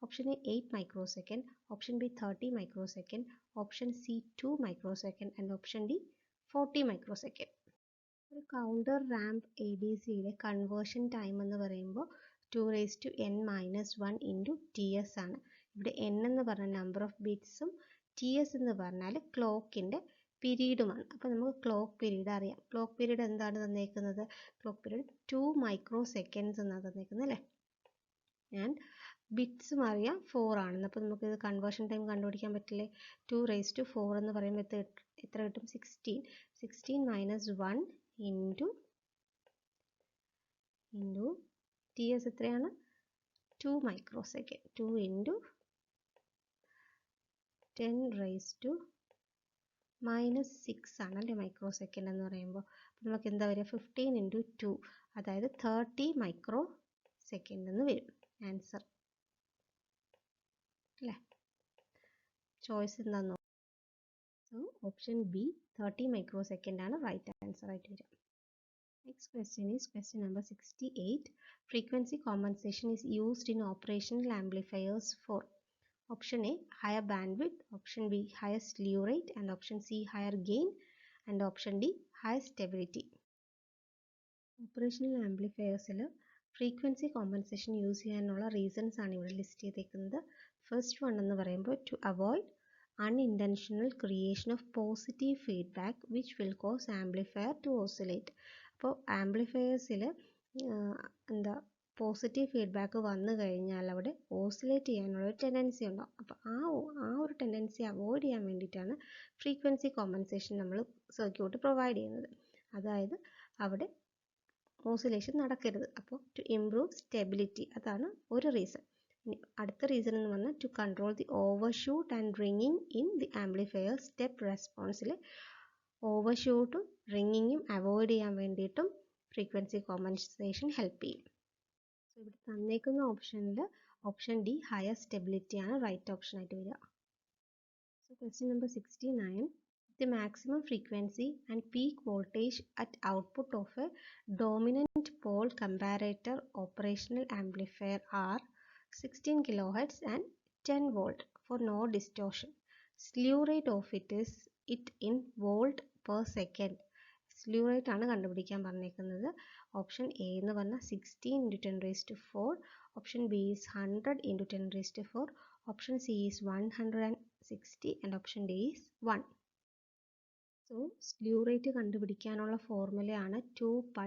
Option A 8 microsecond, option B 30 microsecond, option C 2 microsecond and option D 40 microsecond. ഒരു counter ramp A D സിയുടെ conversion time എന്ന് പറയുമ്പോൾ 2n-1 into T S ആണ്. ഇവിടെ n എന്ന് പറഞ്ഞ number of ബിറ്റ്സും T S എന്ന് പറഞ്ഞാൽ ക്ലോക്കിൻ്റെ പീരീഡുമാണ്. അപ്പോൾ നമുക്ക് ക്ലോക്ക് പീരീഡ് അറിയാം. ക്ലോക്ക് പീരീഡ് എന്താണ് തന്നേക്കുന്നത്? ക്ലോക്ക് പീരീഡ് 2 മൈക്രോ സെക്കൻഡ്സ് എന്നാണ് തന്നേക്കുന്നത് അല്ലേ? ആൻഡ് ബിറ്റ്സും അറിയാം 4 ആണെന്ന്. അപ്പോൾ നമുക്കിത് കൺവേർഷൻ ടൈം കണ്ടുപിടിക്കാൻ പറ്റില്ലേ? 2⁴ എന്ന് പറയുമ്പോൾ എത്ര കിട്ടും? 16. 16 - 1 ഇൻറ്റു ടി എസ് എത്രയാണ്? 2 മൈക്രോ സെക്കൻഡ്. 2 ഇൻറ്റു 10⁻⁻6 ആണല്ലേ മൈക്രോ സെക്കൻഡ് എന്ന് പറയുമ്പോൾ. അപ്പോൾ നമുക്ക് എന്താ വരിക? 15 ഇൻറ്റു 2 അതായത് 30 മൈക്രോ സെക്കൻഡ് എന്ന് വരും ആൻസർ അല്ലേ? ചോയ്സ് എന്താണെന്ന് നോക്കാം. So option B 30 micro second ആണ് റൈറ്റ് ആൻസർ ആയിട്ട് വരിക. Next question is question number 68. Frequency compensation is used in operational amplifiers for option A higher bandwidth, option B higher slew rate and option C higher gain and option D higher stability. Operational amplifiers frequency compensation use ചെയ്യാനുള്ള reasons ആണ് ഇവിടെ list ചെയ്തേക്കുന്നത്. First one എന്ന് പറയുമ്പോൾ to avoid unintentional creation of positive feedback which will cause amplifier to oscillate. അപ്പോൾ ആംപ്ലിഫയേഴ്സിൽ എന്താ positive feedback വന്നു കഴിഞ്ഞാൽ അവിടെ ഓസിലേറ്റ് ചെയ്യാനുള്ള ഒരു ടെൻഡൻസി ഉണ്ടാവും. അപ്പോൾ ആ ഒരു ടെൻഡൻസി അവോയ്ഡ് ചെയ്യാൻ വേണ്ടിയിട്ടാണ് ഫ്രീക്വൻസി കോമ്പൻസേഷൻ നമ്മൾ സർക്യൂട്ട് പ്രൊവൈഡ് ചെയ്യുന്നത്. അതായത് അവിടെ ഓസിലേഷൻ നടക്കരുത്. അപ്പോൾ ടു ഇംപ്രൂവ് സ്റ്റെബിലിറ്റി, അതാണ് ഒരു റീസൺ. അടുത്ത റീസൺ എന്ന് പറഞ്ഞാൽ to control the overshoot and റിങ്ങിങ് ഇൻ ദി ആംപ്ലിഫയർ സ്റ്റെപ്പ് റെസ്പോൺസിൽ ഓവർഷൂട്ടും റിങ്ങിങ്ങും അവോയ്ഡ് ചെയ്യാൻ വേണ്ടിയിട്ടും ഫ്രീക്വൻസി കോമ്പൻസേഷൻ ഹെൽപ്പ് ചെയ്യും. സോ ഇവിടെ തന്നേക്കുന്ന ഓപ്ഷനിൽ ഓപ്ഷൻ ഡി ഹയർ സ്റ്റെബിലിറ്റി ആണ് റൈറ്റ് ഓപ്ഷൻ ആയിട്ട് വരിക. So question number 69. The maximum frequency and peak voltage at output of a dominant pole comparator operational amplifier are 16 kHz and 10 volt for no distortion. Slew rate of it in volt per second. Slew rate ആണ് കണ്ടുപിടിക്കാൻ പറഞ്ഞേക്കുന്നത്. Option A എന്ന് പറഞ്ഞാൽ 16 × 10⁴, option B is 100 × 10⁴, option C is 160 and option D is 1. So slew rate കണ്ടുപിടിക്കാനുള്ള ഫോർമുലയാണ് 2π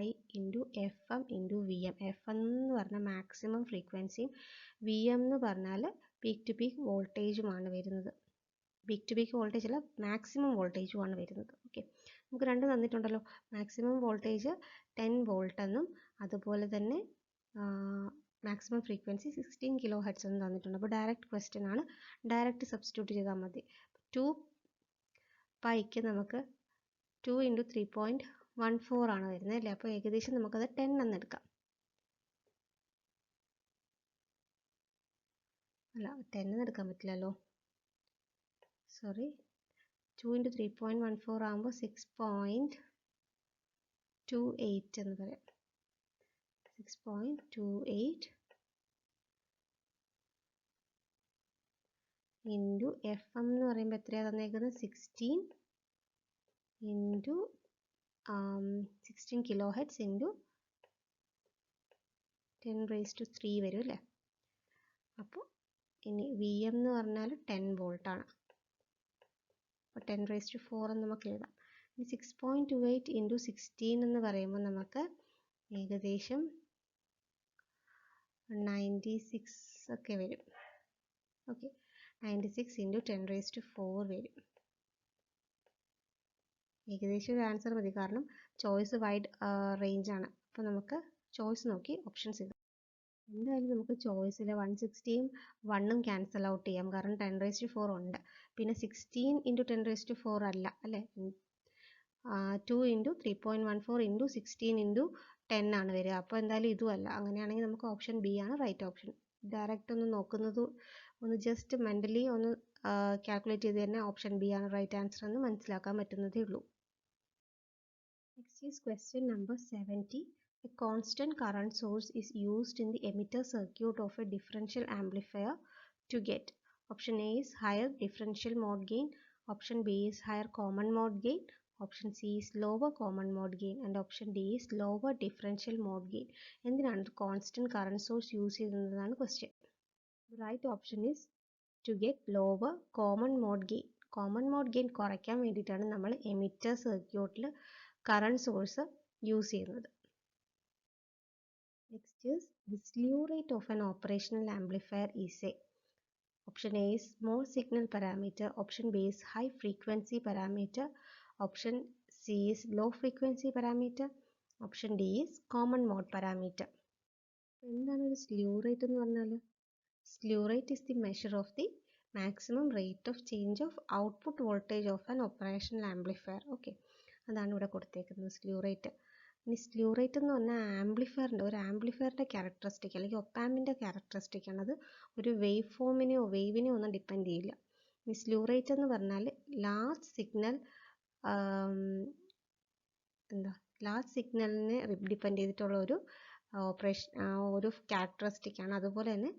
× FM × VM. FM എന്ന് പറഞ്ഞാൽ maximum ഫ്രീക്വൻസിയും VM എന്ന് പറഞ്ഞാൽ പീക്ക് ടു പീക്ക് വോൾട്ടേജുമാണ് വരുന്നത്. പീക്ക് ടു പീക്ക് വോൾട്ടേജ് അല്ല, മാക്സിമം വോൾട്ടേജുമാണ് വരുന്നത്. ഓക്കെ, നമുക്ക് രണ്ട് തന്നിട്ടുണ്ടല്ലോ. മാക്സിമം വോൾട്ടേജ് 10 വോൾട്ട് എന്നും അതുപോലെ തന്നെ മാക്സിമം ഫ്രീക്വൻസി 16 kHz എന്നും തന്നിട്ടുണ്ട്. അപ്പോൾ ഡയറക്റ്റ് ക്വസ്റ്റ്യൻ ആണ്, ഡയറക്റ്റ് സബ്സ്റ്റിറ്റ്യൂട്ട് ചെയ്താൽ മതി. 2πക്ക് നമുക്ക് 2 × 3.14 ആണ് വരുന്നത് അല്ലേ? അപ്പോൾ ഏകദേശം നമുക്കത് 10 എന്നെടുക്കാം. അല്ല, 10 എന്നെടുക്കാൻ പറ്റില്ലല്ലോ, സോറി. 2 × 3.14 ആകുമ്പോൾ 6.28 എന്ന് പറയാം. 6.28 ഇൻറ്റു FM എന്ന് പറയുമ്പോൾ എത്രയാണ് തന്നേക്കുന്നത്? 16 kHz ഇൻറ്റു 10⁻³ വരും അല്ലേ? അപ്പോൾ ഇനി VM എന്ന് പറഞ്ഞാൽ 10 വോൾട്ടാണ്. അപ്പോൾ 10⁻⁴ എന്ന് നമുക്ക് എഴുതാം. ഇനി 6.28 ഇൻറ്റു 16 എന്ന് പറയുമ്പോൾ നമുക്ക് ഏകദേശം 96 ഒക്കെ വരും. ഓക്കെ, 96 ഇൻറ്റു 10⁻⁴ വരും. ഏകദേശം ഒരു ആൻസർ മതി, കാരണം ചോയ്സ് വൈഡ് റേഞ്ച് ആണ്. അപ്പോൾ നമുക്ക് ചോയ്സ് നോക്കി ഓപ്ഷൻസ് ഇടാം. എന്തായാലും നമുക്ക് ചോയ്സിൽ 160ഉം 1ഉം ക്യാൻസൽ ഔട്ട് ചെയ്യാം, കാരണം 10⁻⁴ ഉണ്ട്. പിന്നെ 16 × 10⁻⁴ അല്ല അല്ലേ, 2 × 3.14 × 16 × 10 ആണ് വരിക. അപ്പോൾ എന്തായാലും ഇതുമല്ല. അങ്ങനെയാണെങ്കിൽ നമുക്ക് ഓപ്ഷൻ ബി ആണ് റൈറ്റ് ഓപ്ഷൻ. ഡയറക്റ്റ് ഒന്ന് നോക്കുന്നത് ഒന്ന് ജസ്റ്റ് മെൻ്റലി ഒന്ന് കാൽക്കുലേറ്റ് ചെയ്ത് തന്നെ ഓപ്ഷൻ ബി ആണ് റൈറ്റ് ആൻസർ എന്ന് മനസ്സിലാക്കാൻ പറ്റുന്നതേ ഉള്ളൂ. Next is question number 70. A constant current source is used in the emitter circuit of a differential amplifier to get. Option A is higher differential mode gain. Option B is higher common mode gain. Option C is lower common mode gain. And option D is lower differential mode gain. എന്തിനാണ് constant current source use ചെയ്യുന്നതാണ് question. The right option is to get lower common mode gain. Common mode gain കുറയ്ക്കാൻ വേണ്ടിയിട്ടാണ് നമ്മൾ emitter സർക്യൂട്ടിൽ current source use ചെയ്യുന്നത്. Next is the slew rate of an operational amplifier is a. Option A is small signal parameter. Option B is high frequency parameter. Option C is low frequency parameter. Option D is common mode parameter. എന്താണ് ഒരു slew rate എന്ന് പറഞ്ഞാൽ? Slew rate is the measure of the maximum rate of change of output voltage of an operational amplifier. Okay, അതാണ് ഇവിടെ കൊടുത്തേക്കുന്നത് slew rate. ഇനി slew rate എന്ന് പറഞ്ഞാൽ ഒരു ആംപ്ലിഫയറിൻ്റെ ക്യാരക്ടറിസ്റ്റിക് അല്ലെങ്കിൽ ഒപ്പാമ്പിൻ്റെ ക്യാരക്ടറിസ്റ്റിക് ആണ്. അത് ഒരു വേവ് ഫോമിനെയോ വേവിനെയോ ഒന്നും ഡിപ്പെൻഡ് ചെയ്യില്ല. ഈ സ്ലൂ റേറ്റ് എന്ന് പറഞ്ഞാൽ ലാർജ് സിഗ്നലിനെ ഡിപ്പെൻഡ് ചെയ്തിട്ടുള്ള ഒരു ക്യാരക്ടറിസ്റ്റിക് ആണ്. അതുപോലെ തന്നെ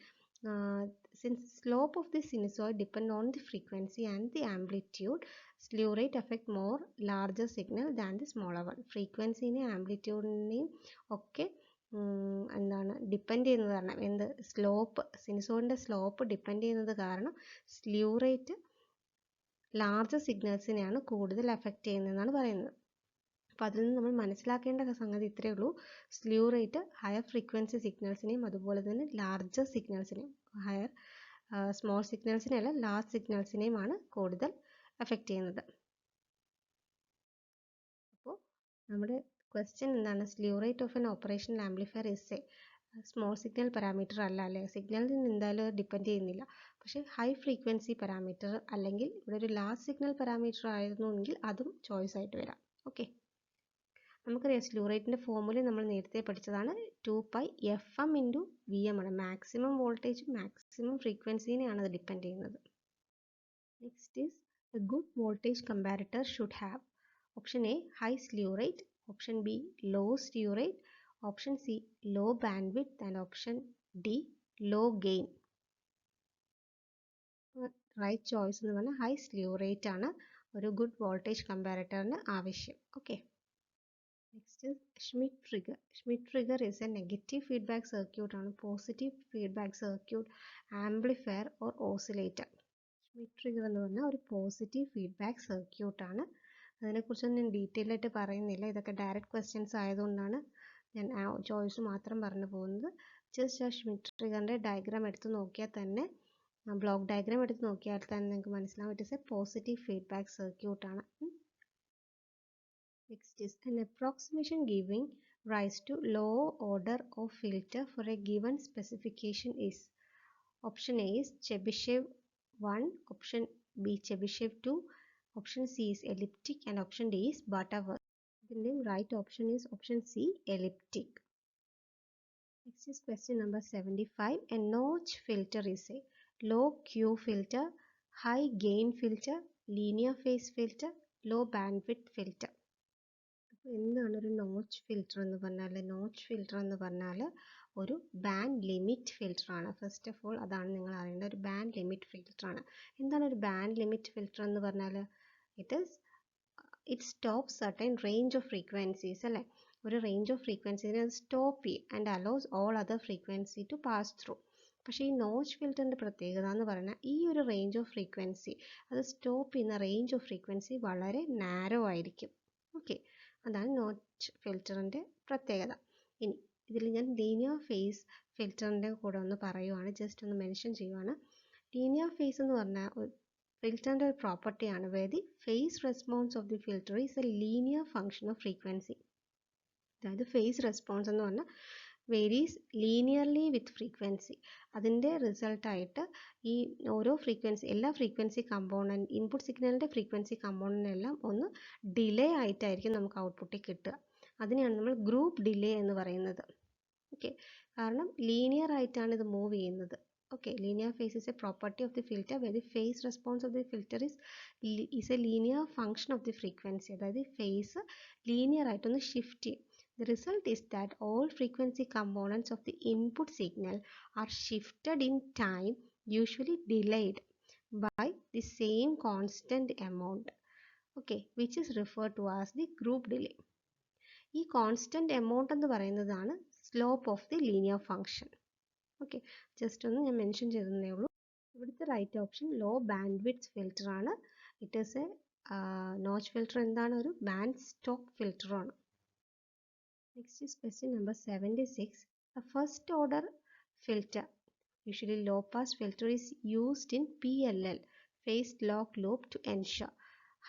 since slope of the sinusoid depend on the frequency and the amplitude, slew rate affect more larger signal than the smaller one. ഫ്രീക്വൻസിനെയും ആംപ്ലിറ്റ്യൂഡിനെയും ഒക്കെ എന്താണ് ഡിപ്പെൻഡ് ചെയ്യുന്നത് കാരണം എന്ത് സിനുസോയിഡിൻ്റെ സ്ലോപ്പ് ഡിപ്പെൻഡ് ചെയ്യുന്നത് കാരണം സ്ലൂ റേറ്റ് ലാർജർ സിഗ്നൽസിനെയാണ് കൂടുതൽ അഫക്റ്റ് ചെയ്യുന്നതെന്നാണ് പറയുന്നത്. അപ്പോൾ അതിൽ നിന്ന് നമ്മൾ മനസ്സിലാക്കേണ്ട സംഗതി ഇത്രയേ ഉള്ളൂ. സ്ലൂ റേറ്റ് ഹയർ ഫ്രീക്വൻസി സിഗ്നൽസിനെയും അതുപോലെ തന്നെ ലാർജർ സിഗ്നൽസിനെയും സ്മോൾ സിഗ്നൽസിനെയല്ല ലാർജ് സിഗ്നൽസിനെയുമാണ് കൂടുതൽ എഫക്റ്റ് ചെയ്യുന്നത്. അപ്പോൾ നമ്മുടെ ക്വസ്റ്റ്യൻ എന്താണ്? Slew rate of N operational amplifier is A small signal parameter അല്ല അല്ലേ? സിഗ്നലിൽ നിന്ന് എന്തായാലും ഡിപ്പെൻഡ് ചെയ്യുന്നില്ല. പക്ഷേ ഹൈ ഫ്രീക്വൻസി പാരാമീറ്റർ അല്ലെങ്കിൽ ഇവിടെ ഒരു ലാർജ് സിഗ്നൽ പാരാമീറ്റർ ആയിരുന്നുവെങ്കിൽ അതും ചോയ്സ് ആയിട്ട് വരാം. ഓക്കെ, നമുക്കറിയാം സ്ലൂ റേറ്റിൻ്റെ ഫോർമുല നമ്മൾ നേരത്തെ പഠിച്ചതാണ്. 2πfm × Vm ആണ്. മാക്സിമം വോൾട്ടേജ് മാക്സിമം ഫ്രീക്വൻസിനെയാണ് അത് ഡിപ്പെൻഡ് ചെയ്യുന്നത്. Next is a good voltage comparator should have. Option A high slew rate. Option B low slew rate. Option C low bandwidth. And option D low gain. Right choice എന്ന് പറഞ്ഞാൽ high slew rate ആണ് ഒരു good voltage കമ്പാരിറ്ററിന് ആവശ്യം. Okay, next Schmitt trigger. Schmitt trigger is a negative feedback circuit ആണ്. Positive feedback circuit amplifier or oscillator. Schmitt trigger എന്ന് പറഞ്ഞാൽ ഒരു പോസിറ്റീവ് ഫീഡ്ബാക്ക് സർക്യൂട്ട് ആണ്. അതിനെക്കുറിച്ചൊന്നും ഞാൻ ഡീറ്റെയിൽ ആയിട്ട് പറയുന്നില്ല. ഇതൊക്കെ ഡയറക്റ്റ് ക്വസ്റ്റ്യൻസ് ആയതുകൊണ്ടാണ് ഞാൻ ചോയ്സ് മാത്രം പറഞ്ഞു പോകുന്നത്. ജസ്റ്റ് ആ ഷ്മിറ്റ് ട്രിഗറിൻ്റെ ഡയഗ്രാം എടുത്ത് നോക്കിയാൽ തന്നെ, ബ്ലോക്ക് ഡയഗ്രാം എടുത്ത് നോക്കിയാൽ തന്നെ നിങ്ങൾക്ക് മനസ്സിലാവും it is A positive feedback circuit ആണ്. Next is an approximation giving rise to low order of filter for a given specification is. Option A is Chebyshev 1, option B Chebyshev 2, option C is elliptic, and option D is Butterworth. The right option is option C, elliptic. Next is question number 75. A notch filter is a low Q filter, high gain filter, linear phase filter, low bandwidth filter. എന്താണ് ഒരു notch filter എന്ന് പറഞ്ഞാൽ? Notch filter എന്ന് പറഞ്ഞാൽ ഒരു band limit filter ആണ്. First of all അതാണ് നിങ്ങൾ അറിയേണ്ടത്. ഒരു ബാൻഡ് ലിമിറ്റ് ഫിൽറ്റർ ആണ്. എന്താണ് ഒരു ബാൻഡ് ലിമിറ്റ് ഫിൽറ്റർ എന്ന് പറഞ്ഞാൽ? It stop certain range of frequencies അല്ലേ? ഒരു റേഞ്ച് ഓഫ് ഫ്രീക്വൻസീനെ അത് സ്റ്റോപ്പ് ചെയ്യും and allows all other frequency to pass through. പക്ഷേ ഈ നോച്ച് ഫിൽറ്ററിൻ്റെ പ്രത്യേകത എന്ന് പറഞ്ഞാൽ ഈ ഒരു റേഞ്ച് ഓഫ് ഫ്രീക്വൻസി അത് സ്റ്റോപ്പ് ചെയ്യുന്ന റേഞ്ച് ഓഫ് ഫ്രീക്വൻസി വളരെ നാരോ ആയിരിക്കും. ഓക്കെ, അതാണ് നോച്ച് ഫിൽറ്ററിൻ്റെ പ്രത്യേകത. ഇനി ഇതിൽ ഞാൻ ലീനിയർ ഫേസ് ഫിൽറ്ററിൻ്റെ കൂടെ ഒന്ന് പറയുവാണ്, ജസ്റ്റ് ഒന്ന് മെൻഷൻ ചെയ്യുവാണ്. ലീനിയർ ഫേസ് എന്ന് പറഞ്ഞാൽ ഫിൽറ്ററിൻ്റെ ഒരു പ്രോപ്പർട്ടിയാണ്. Where the phase response of the filter is a linear function of frequency. അതായത് ഫേസ് റെസ്പോൺസ് എന്ന് പറഞ്ഞാൽ വേരീസ് ലീനിയർലി വിത്ത് ഫ്രീക്വൻസി. അതിൻ്റെ റിസൾട്ടായിട്ട് ഈ ഓരോ ഫ്രീക്വൻസി, എല്ലാ ഫ്രീക്വൻസി കമ്പോണൻറ്റ്, ഇൻപുട്ട് സിഗ്നലിൻ്റെ ഫ്രീക്വൻസി കമ്പോണൻ്റ് എല്ലാം ഒന്ന് ഡിലേ ആയിട്ടായിരിക്കും നമുക്ക് ഔട്ട്പുട്ടിൽ കിട്ടുക. അതിനെയാണ് നമ്മൾ ഗ്രൂപ്പ് ഡിലേ എന്ന് പറയുന്നത്. ഓക്കെ, കാരണം ലീനിയർ ആയിട്ടാണ് ഇത് മൂവ് ചെയ്യുന്നത്. Okay, linear phase is a property of the filter where the phase response of the filter is a linear function of the frequency. അതായത് phase linear ആയിട്ടൊന്ന് shift ചെയ്യും. The result is that all frequency components of the input signal are shifted in time, usually delayed by the same constant amount, okay, which is referred to as the group delay. ഈ constant amount എന്ന് പറയുന്നതാണ് slope of the linear function. Okay, just ഒന്ന് ഞാൻ mention ചെയ്തതേ ഉള്ളൂ. ഇവിടുത്തെ right option low bandwidth filter ആണ്. It is a notch filter. എന്താണ്? ഒരു ബാൻഡ് സ്റ്റോപ്പ് ഫിൽറ്റർ ആണ്. Next is question number 76. A first order filter, usually low pass filter, is used in PLL, phased lock loop, to ensure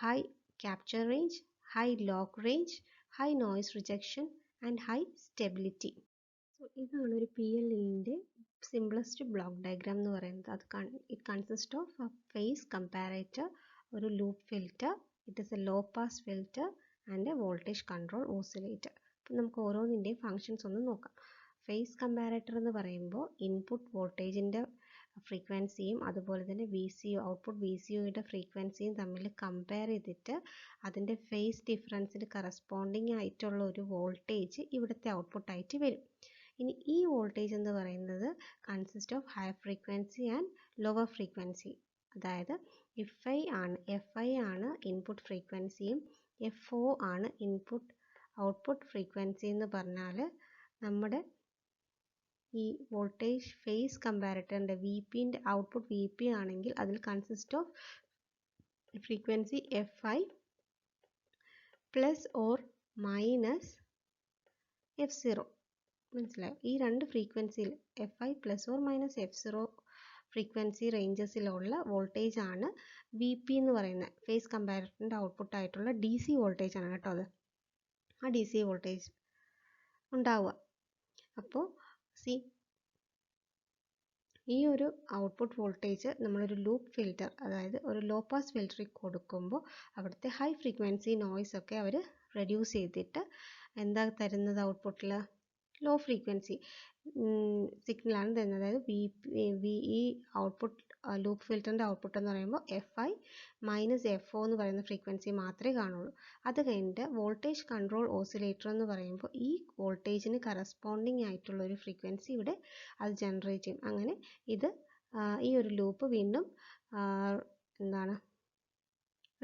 high capture range, high lock range, high noise rejection and high stability. So ഇതാണ് ഒരു PLLൻ്റെ simplest block diagram എന്ന് പറയുന്നത്. It consist of a phase comparator, ഒരു loop filter, it is a low pass filter and a voltage control oscillator. അപ്പം നമുക്ക് ഓരോന്നിൻ്റെയും functions ഒന്ന് നോക്കാം. ഫേസ് കമ്പാരേറ്റർ എന്ന് പറയുമ്പോൾ ഇൻപുട്ട് വോൾട്ടേജിൻ്റെ ഫ്രീക്വൻസിയും അതുപോലെ തന്നെ ഔട്ട്പുട്ട് VCOയുടെ ഫ്രീക്വൻസിയും തമ്മിൽ കമ്പയർ ചെയ്തിട്ട് അതിൻ്റെ ഫേസ് ഡിഫറൻസിന് കറസ്പോണ്ടിങ് ആയിട്ടുള്ള ഒരു വോൾട്ടേജ് ഇവിടുത്തെ ഔട്ട്പുട്ടായിട്ട് വരും. ഇനി ഈ വോൾട്ടേജ് എന്ന് പറയുന്നത് consist of higher frequency and lower frequency. അതായത് FI ആണ് ഇൻപുട്ട് ഫ്രീക്വൻസിയും FO ആണ് ഔട്ട്പുട്ട് ഫ്രീക്വൻസി എന്ന് പറഞ്ഞാൽ നമ്മുടെ ഈ വോൾട്ടേജ് ഫേസ് കമ്പാരറ്ററിൻ്റെ VPൻ്റെ ഔട്ട്പുട്ട് VP ആണെങ്കിൽ അതിൽ consist of frequency FI plus or minus F0. മനസ്സിലായോ? ഈ രണ്ട് ഫ്രീക്വൻസിയിൽ FI plus or minus F0 frequency റേഞ്ചസിലുള്ള വോൾട്ടേജ് ആണ് VP എന്ന് പറയുന്നത്. ഫേസ് കമ്പാരറ്ററിൻ്റെ ഔട്ട്പുട്ട് ആയിട്ടുള്ള DC വോൾട്ടേജ് ആണ് കേട്ടോ അത്. ആ DC വോൾട്ടേജ് ഉണ്ടാവുക. അപ്പോൾ ഈ ഒരു ഔട്ട്പുട്ട് വോൾട്ടേജ് നമ്മളൊരു ലൂപ്പ് ഫിൽറ്റർ, അതായത് ഒരു ലോ പാസ് ഫിൽറ്ററിൽ കൊടുക്കുമ്പോൾ അവിടുത്തെ ഹൈ ഫ്രീക്വൻസി നോയ്സ് ഒക്കെ അവർ റെഡ്യൂസ് ചെയ്തിട്ട് എന്താ തരുന്നത്? ഔട്ട്പുട്ടിൽ ലോ ഫ്രീക്വൻസി സിഗ്നലാണ് തരുന്നത്. അതായത് ഈ ഔട്ട്പുട്ട് ലൂപ്പ് ഫിൽറ്ററിൻ്റെ ഔട്ട്പുട്ട് എന്ന് പറയുമ്പോൾ FI മൈനസ് FO എന്ന് പറയുന്ന ഫ്രീക്വൻസി മാത്രമേ കാണുള്ളൂ. അത് കഴിഞ്ഞിട്ട് വോൾട്ടേജ് കൺട്രോൾ ഓസിലേറ്റർ എന്ന് പറയുമ്പോൾ ഈ വോൾട്ടേജിന് കറസ്പോണ്ടിങ് ആയിട്ടുള്ള ഒരു ഫ്രീക്വൻസി ഇവിടെ അത് ജനറേറ്റ് ചെയ്യും. അങ്ങനെ ഈ ഒരു ലൂപ്പ് വീണ്ടും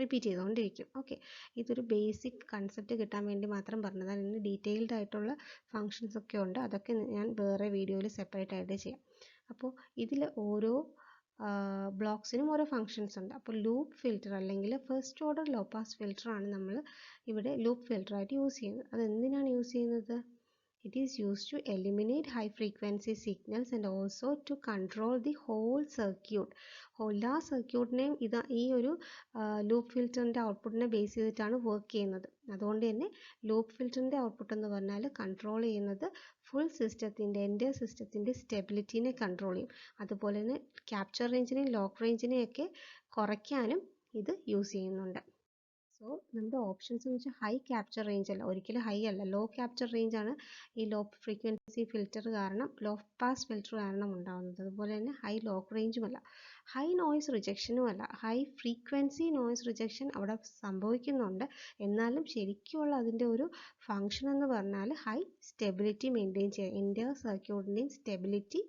റിപ്പീറ്റ് ചെയ്തുകൊണ്ടിരിക്കും. ഓക്കെ, ഇതൊരു ബേസിക് കൺസെപ്റ്റ് കിട്ടാൻ വേണ്ടി മാത്രം പറഞ്ഞതാണ്. ഇതിന് ഡീറ്റെയിൽഡ് ആയിട്ടുള്ള ഫങ്ഷൻസ് ഒക്കെ ഉണ്ട്. അതൊക്കെ ഞാൻ വേറെ വീഡിയോയിൽ സെപ്പറേറ്റ് ആയിട്ട് ചെയ്യാം. അപ്പോൾ ഇതിൽ ഓരോ ബ്ലോക്സിനും ഓരോ ഫങ്ഷൻസ് ഉണ്ട്. അപ്പോൾ ലൂപ്പ് ഫിൽറ്റർ അല്ലെങ്കിൽ first order low pass filter ആണ് നമ്മൾ ഇവിടെ ലൂപ്പ് ഫിൽറ്റർ ആയിട്ട് യൂസ് ചെയ്യുന്നത്. അത് എന്തിനാണ് യൂസ് ചെയ്യുന്നത്? It is used to eliminate high frequency signals and also to control the whole circuit. എല്ലാ സർക്യൂട്ടിനെയും ഈ ഒരു ലൂപ്പ് ഫിൽറ്ററിൻ്റെ ഔട്ട്പുട്ടിനെ ബേസ് ചെയ്തിട്ടാണ് വർക്ക് ചെയ്യുന്നത്. അതുകൊണ്ട് തന്നെ ലൂപ്പ് ഫിൽറ്ററിൻ്റെ ഔട്ട്പുട്ട് എന്ന് പറഞ്ഞാൽ കൺട്രോൾ ചെയ്യുന്നത് ഫുൾ എൻ്റെ സിസ്റ്റത്തിൻ്റെ സ്റ്റെബിലിറ്റിനെ കൺട്രോൾ ചെയ്യും. അതുപോലെ തന്നെ ക്യാപ്ചർ റേഞ്ചിനെയും ലോക്ക് റേഞ്ചിനെയൊക്കെ കുറയ്ക്കാനും ഇത് യൂസ് ചെയ്യുന്നുണ്ട്. സോ നമ്മുടെ ഓപ്ഷൻസ് എന്ന് വെച്ചാൽ ഹൈ ക്യാപ്ചർ റേഞ്ച് അല്ല, ഒരിക്കലും ഹൈ അല്ല, ലോ ക്യാപ്ചർ റേഞ്ച് ആണ് ഈ ലോ ഫ്രീക്വൻസി ഫിൽറ്റർ കാരണം, ലോ പാസ് ഫിൽറ്റർ കാരണം ഉണ്ടാകുന്നത്. അതുപോലെ തന്നെ ഹൈ ലോക്ക് റേഞ്ചും അല്ല, ഹൈ നോയ്സ് റിജക്ഷനും അല്ല. ഹൈ ഫ്രീക്വൻസി നോയ്സ് റിജക്ഷൻ അവിടെ സംഭവിക്കുന്നുണ്ട്, എന്നാലും ശരിക്കുമുള്ള അതിൻ്റെ ഒരു ഫങ്ഷൻ എന്ന് പറഞ്ഞാൽ ഹൈ സ്റ്റെബിലിറ്റി മെയിൻറ്റെയിൻ ചെയ്യുക, എൻ്റെ സർക്യൂട്ടിൻ്റെയും സ്റ്റെബിലിറ്റി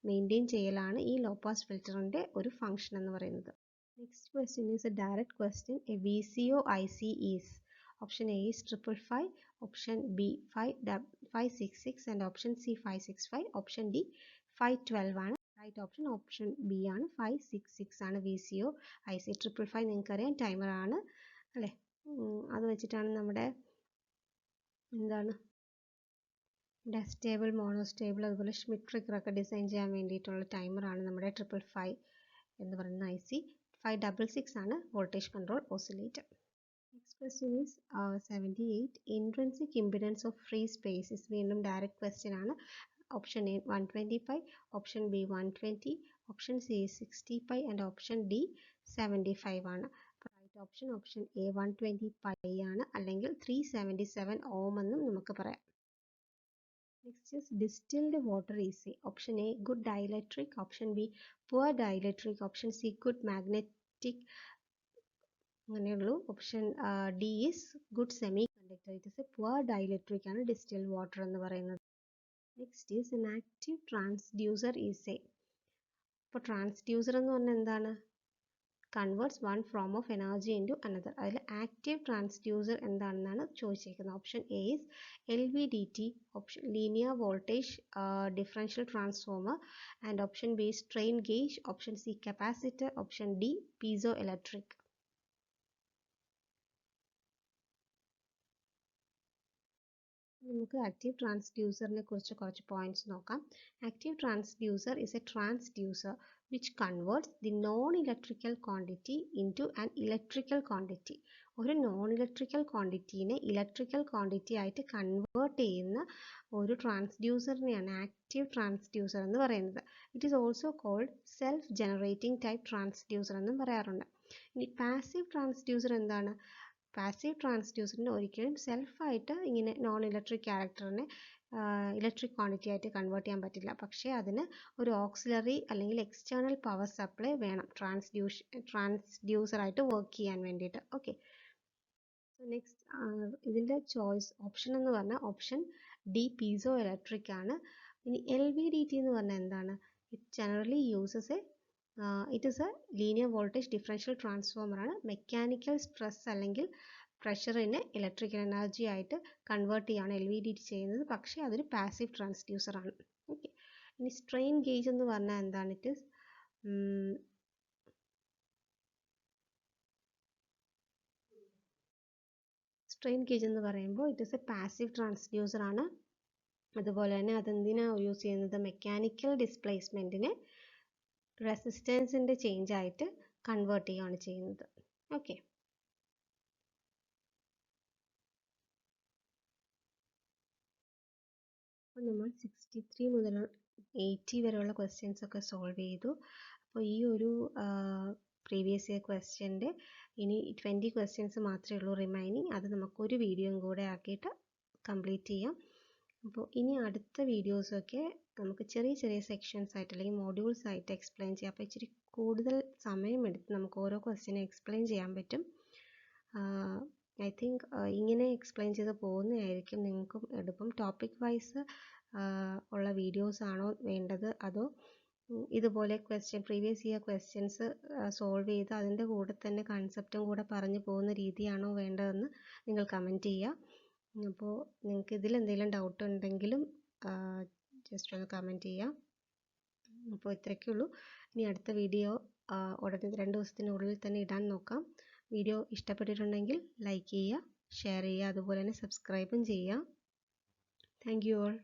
മെയിൻറ്റെയിൻ ചെയ്യലാണ് ഈ ലോ പാസ് ഫിൽറ്ററിൻ്റെ ഒരു ഫങ്ഷൻ എന്ന് പറയുന്നത്. Next question is a direct question. A VCO IC is option A is 555, option B 566 and option C 565, option D 512 ആണ്. റൈറ്റ് ഓപ്ഷൻ B ആണ്, 566 ആണ് VCO IC. 555 നിങ്ങൾക്കറിയാം ടൈമർ ആണ് അല്ലേ? അത് വെച്ചിട്ടാണ് നമ്മുടെ സ്റ്റേബിൾ, മോണോസ്റ്റേബിൾ, അതുപോലെ ഷ്മിറ്റ് ട്രിഗറൊക്കെ ഡിസൈൻ ചെയ്യാൻ വേണ്ടിയിട്ടുള്ള ടൈമറാണ് നമ്മുടെ 555 എന്ന് പറയുന്ന IC. 566 ആണ് voltage control oscillator. Next question is 78. Intrinsic impedance of free spaces. വീണ്ടും ഡയറക്റ്റ് ക്വസ്റ്റ്യൻ ആണ്. Option A 125, option B 120, option C 65 and option D 75 ആണ്. റൈറ്റ് ഓപ്ഷൻ A 120 പൈ ആണ്, അല്ലെങ്കിൽ 377 ഓം എന്നും നമുക്ക് പറയാം. Next is distilled water is A. Option A good dielectric, option B poor dielectric, option C good magnetic. അങ്ങനെയുള്ളൂ. Option D is good semiconductor. It is a poor dielectric ആണ് distilled water എന്ന് പറയുന്നത്. Next is an active transducer is A. അപ്പോൾ transducer എന്ന് പറഞ്ഞാൽ എന്താണ്? Converts one form of energy into another. അതിൽ active transducer എന്താണെന്നാണ് ചോദിച്ചിരിക്കുന്നത്. Option A is LVDT, option linear voltage differential transformer, and option B strain gauge, option C capacitor, option D piezoelectric. നമുക്ക് active ട്രാൻസ്ഡ്യൂസറിനെ കുറിച്ച് കുറച്ച് points നോക്കാം. Active transducer is a transducer which converts the non electrical quantity into an electrical quantity. ഒരു non electrical ക്വാണ്ടിറ്റീനെ electrical quantity ആയിട്ട് convert ചെയ്യുന്ന ഒരു ട്രാൻസ്ഡ്യൂസറിനെയാണ് ആക്റ്റീവ് ട്രാൻസ്ഡ്യൂസർ എന്ന് പറയുന്നത്. It is also called self generating type transducer എന്നും പറയാറുണ്ട്. ഇനി പാസീവ് ട്രാൻസ്ഡ്യൂസർ എന്താണ്? പാസീവ് ട്രാൻസ്ഡ്യൂസറിന് ഒരിക്കലും സെൽഫായിട്ട് ഇങ്ങനെ നോൺ ഇലക്ട്രിക് ക്യാരക്ടറിനെ ഇലക്ട്രിക് ക്വാണ്ടിറ്റി ആയിട്ട് കൺവേർട്ട് ചെയ്യാൻ പറ്റില്ല. പക്ഷേ അതിന് ഒരു ഓക്സിലറി അല്ലെങ്കിൽ എക്സ്റ്റേണൽ പവർ സപ്ലൈ വേണം ട്രാൻസ്ഡ്യൂസറായിട്ട് വർക്ക് ചെയ്യാൻ വേണ്ടിയിട്ട്. ഓക്കെ, സോ നെക്സ്റ്റ് ഇതിൻ്റെ ചോയ്സ് ഓപ്ഷൻ എന്ന് പറഞ്ഞാൽ ഓപ്ഷൻ ഡി പീസോ ഇലക്ട്രിക് ആണ്. ഇനി LVDT എന്ന് പറഞ്ഞാൽ എന്താണ്? It generally uses A it is a linear voltage differential transformer ആണ്. മെക്കാനിക്കൽ സ്ട്രെസ് അല്ലെങ്കിൽ പ്രഷറിനെ ഇലക്ട്രിക്കൽ എനർജി ആയിട്ട് കൺവേർട്ട് ചെയ്യാണ് LVDT ചെയ്യുന്നത്. പക്ഷേ അതൊരു പാസീവ് ട്രാൻസ്ഡ്യൂസർ ആണ്. ഓക്കെ, ഇനി സ്ട്രെയിൻ ഗേജ് എന്ന് പറഞ്ഞാൽ എന്താണ്? ഇറ്റ് ഈസ് സ്ട്രെയിൻ ഗേജ് എന്ന് പറയുമ്പോൾ it is A passive transducer ആണ്. അതുപോലെ തന്നെ അതെന്തിനാണ് യൂസ് ചെയ്യുന്നത്? മെക്കാനിക്കൽ ഡിസ്പ്ലേസ്മെൻറ്റിനെ റെസിസ്റ്റൻസിൻ്റെ ചേഞ്ച് ആയിട്ട് കൺവേർട്ട് ചെയ്യുകയാണ് ചെയ്യുന്നത്. ഓക്കെ, അപ്പോൾ നമ്മൾ 63 മുതൽ 80 വരെയുള്ള ക്വസ്റ്റ്യൻസ് ഒക്കെ സോൾവ് ചെയ്തു. അപ്പോൾ ഈ ഒരു പ്രീവിയസ് ഇയർ ക്വസ്റ്റ്യൻ്റെ ഇനി 20 ക്വസ്റ്റ്യൻസ് മാത്രമേ ഉള്ളൂ റിമൈനിങ്. അത് നമുക്കൊരു വീഡിയോയും കൂടെ ആക്കിയിട്ട് കംപ്ലീറ്റ് ചെയ്യാം. അപ്പോൾ ഇനി അടുത്ത വീഡിയോസൊക്കെ നമുക്ക് ചെറിയ ചെറിയ സെക്ഷൻസ് ആയിട്ട് അല്ലെങ്കിൽ മോഡ്യൂൾസ് ആയിട്ട് എക്സ്പ്ലെയിൻ ചെയ്യാം. അപ്പോൾ ഇച്ചിരി കൂടുതൽ സമയമെടുത്ത് നമുക്ക് ഓരോ ക്വസ്റ്റ്യനും എക്സ്പ്ലെയിൻ ചെയ്യാൻ പറ്റും. ഐ തിങ്ക് ഇങ്ങനെ എക്സ്പ്ലെയിൻ ചെയ്ത് പോകുന്നതായിരിക്കും നിങ്ങൾക്കും എളുപ്പം. ടോപ്പിക് വൈസ് ഉള്ള വീഡിയോസ് ആണോ വേണ്ടത്, അതോ ഇതുപോലെ പ്രീവിയസ് ഇയർ ക്വസ്റ്റ്യൻസ് സോൾവ് ചെയ്ത് അതിൻ്റെ കൂടെ തന്നെ കൺസെപ്റ്റും കൂടെ പറഞ്ഞു പോകുന്ന രീതിയാണോ വേണ്ടതെന്ന് നിങ്ങൾ കമൻറ്റ് ചെയ്യുക. അപ്പോൾ നിങ്ങൾക്ക് ഇതിൽ എന്തെങ്കിലും ഡൗട്ട് ഉണ്ടെങ്കിലും ജസ്റ്റ് ഒന്ന് കമൻറ്റ് ചെയ്യാം. അപ്പോൾ ഇത്രയൊക്കെയുള്ളൂ. ഇനി അടുത്ത വീഡിയോ ഉടനെ 2 ദിവസത്തിനുള്ളിൽ തന്നെ ഇടാൻ നോക്കാം. വീഡിയോ ഇഷ്ടപ്പെട്ടിട്ടുണ്ടെങ്കിൽ ലൈക്ക് ചെയ്യുക, ഷെയർ ചെയ്യുക, അതുപോലെ തന്നെ സബ്സ്ക്രൈബും ചെയ്യുക. Thank you all.